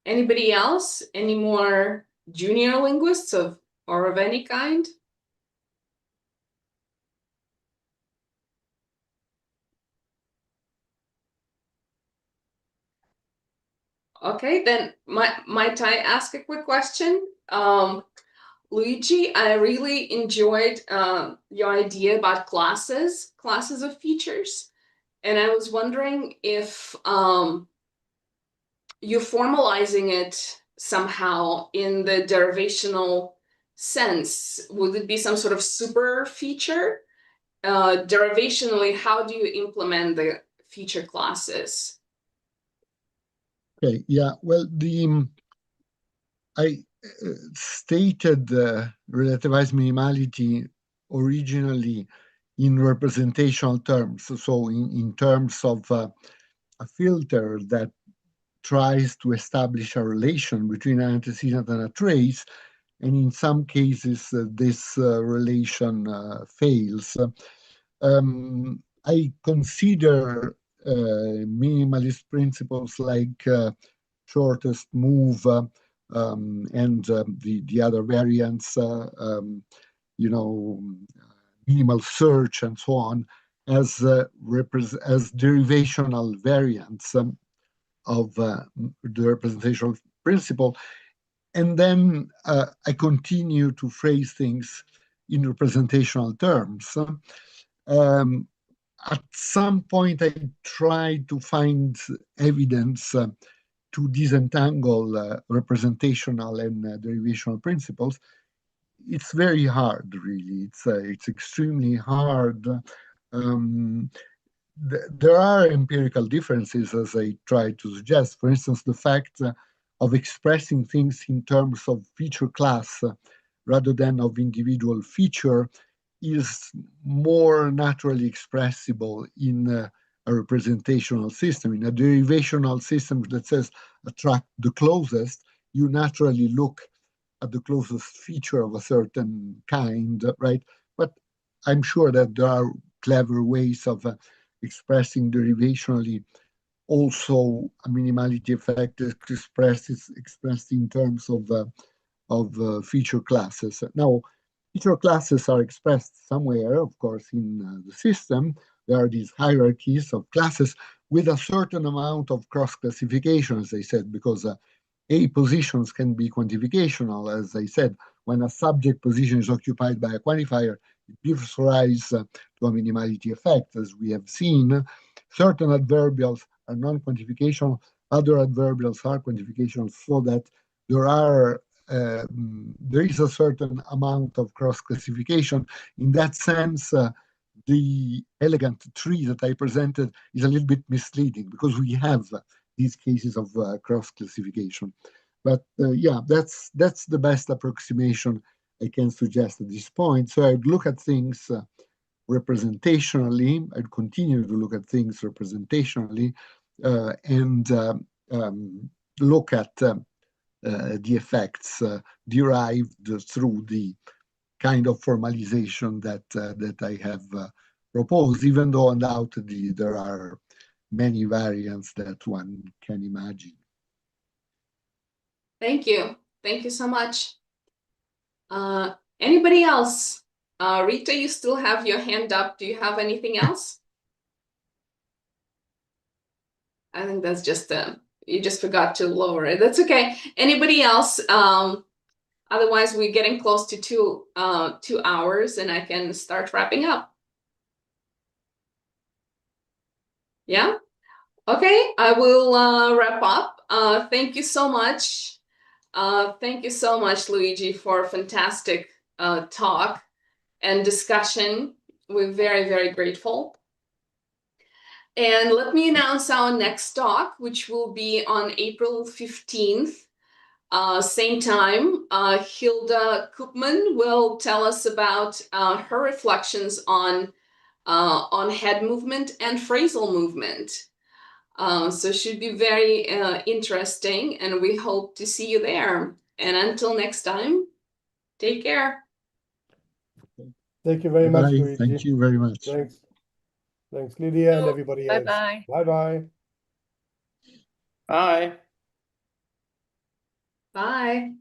Anybody else? Any more junior linguists of any kind? Okay, then might I ask a quick question? Luigi, I really enjoyed your idea about classes of features. And I was wondering if you're formalizing it somehow in the derivational sense. Would it be some sort of super feature? Derivationally, how do you implement the feature classes? Okay, yeah, well, I stated relativized minimality originally in representational terms. So in terms of a filter that tries to establish a relation between an antecedent and a trace, and in some cases this relation fails. I consider minimalist principles like shortest move and the other variants, minimal search and so on, as derivational variants of the representational principle. And then I continue to phrase things in representational terms. At some point, I tried to find evidence to disentangle representational and derivational principles. It's very hard, really. It's extremely hard. There are empirical differences, as I tried to suggest. For instance, the fact of expressing things in terms of feature class rather than of individual feature is more naturally expressible in a representational system. In a derivational system that says attract the closest, you naturally look at the closest feature of a certain kind, right? But I'm sure that there are clever ways of expressing derivationally also a minimality effect expressed in terms of feature classes. Now, feature classes are expressed somewhere, of course, in the system. There are these hierarchies of classes with a certain amount of cross-classification, as I said, because A positions can be quantificational, as I said. When a subject position is occupied by a quantifier, it gives rise to a minimality effect, as we have seen. Certain adverbials are non-quantificational, other adverbials are quantificational, so that there is a certain amount of cross-classification. In that sense, the elegant tree that I presented is a little bit misleading because we have these cases of cross-classification. But yeah, that's the best approximation I can suggest at this point. So I'd look at things representationally. I'd continue to look at things representationally and look at the effects derived through the kind of formalization that I have proposed, even though undoubtedly there are many variants that one can imagine. Thank you. Thank you so much. Anybody else? Rita, you still have your hand up. Do you have anything else? I think that's just you just forgot to lower it. That's okay. Anybody else? Otherwise, we're getting close to 2 hours, and I can start wrapping up. Yeah. Okay, I will wrap up. Thank you so much. Thank you so much, Luigi, for a fantastic talk and discussion. We're very, very grateful. And let me announce our next talk, which will be on April 15th, same time. Hilda Koopman will tell us about her reflections on head movement and phrasal movement. So should be very interesting, and we hope to see you there. And until next time, take care. Thank you very much, Bye. Luigi. Thank you very much. Thanks. Thanks, Lydia and everybody else. Bye-bye. Bye-bye. Bye. Bye.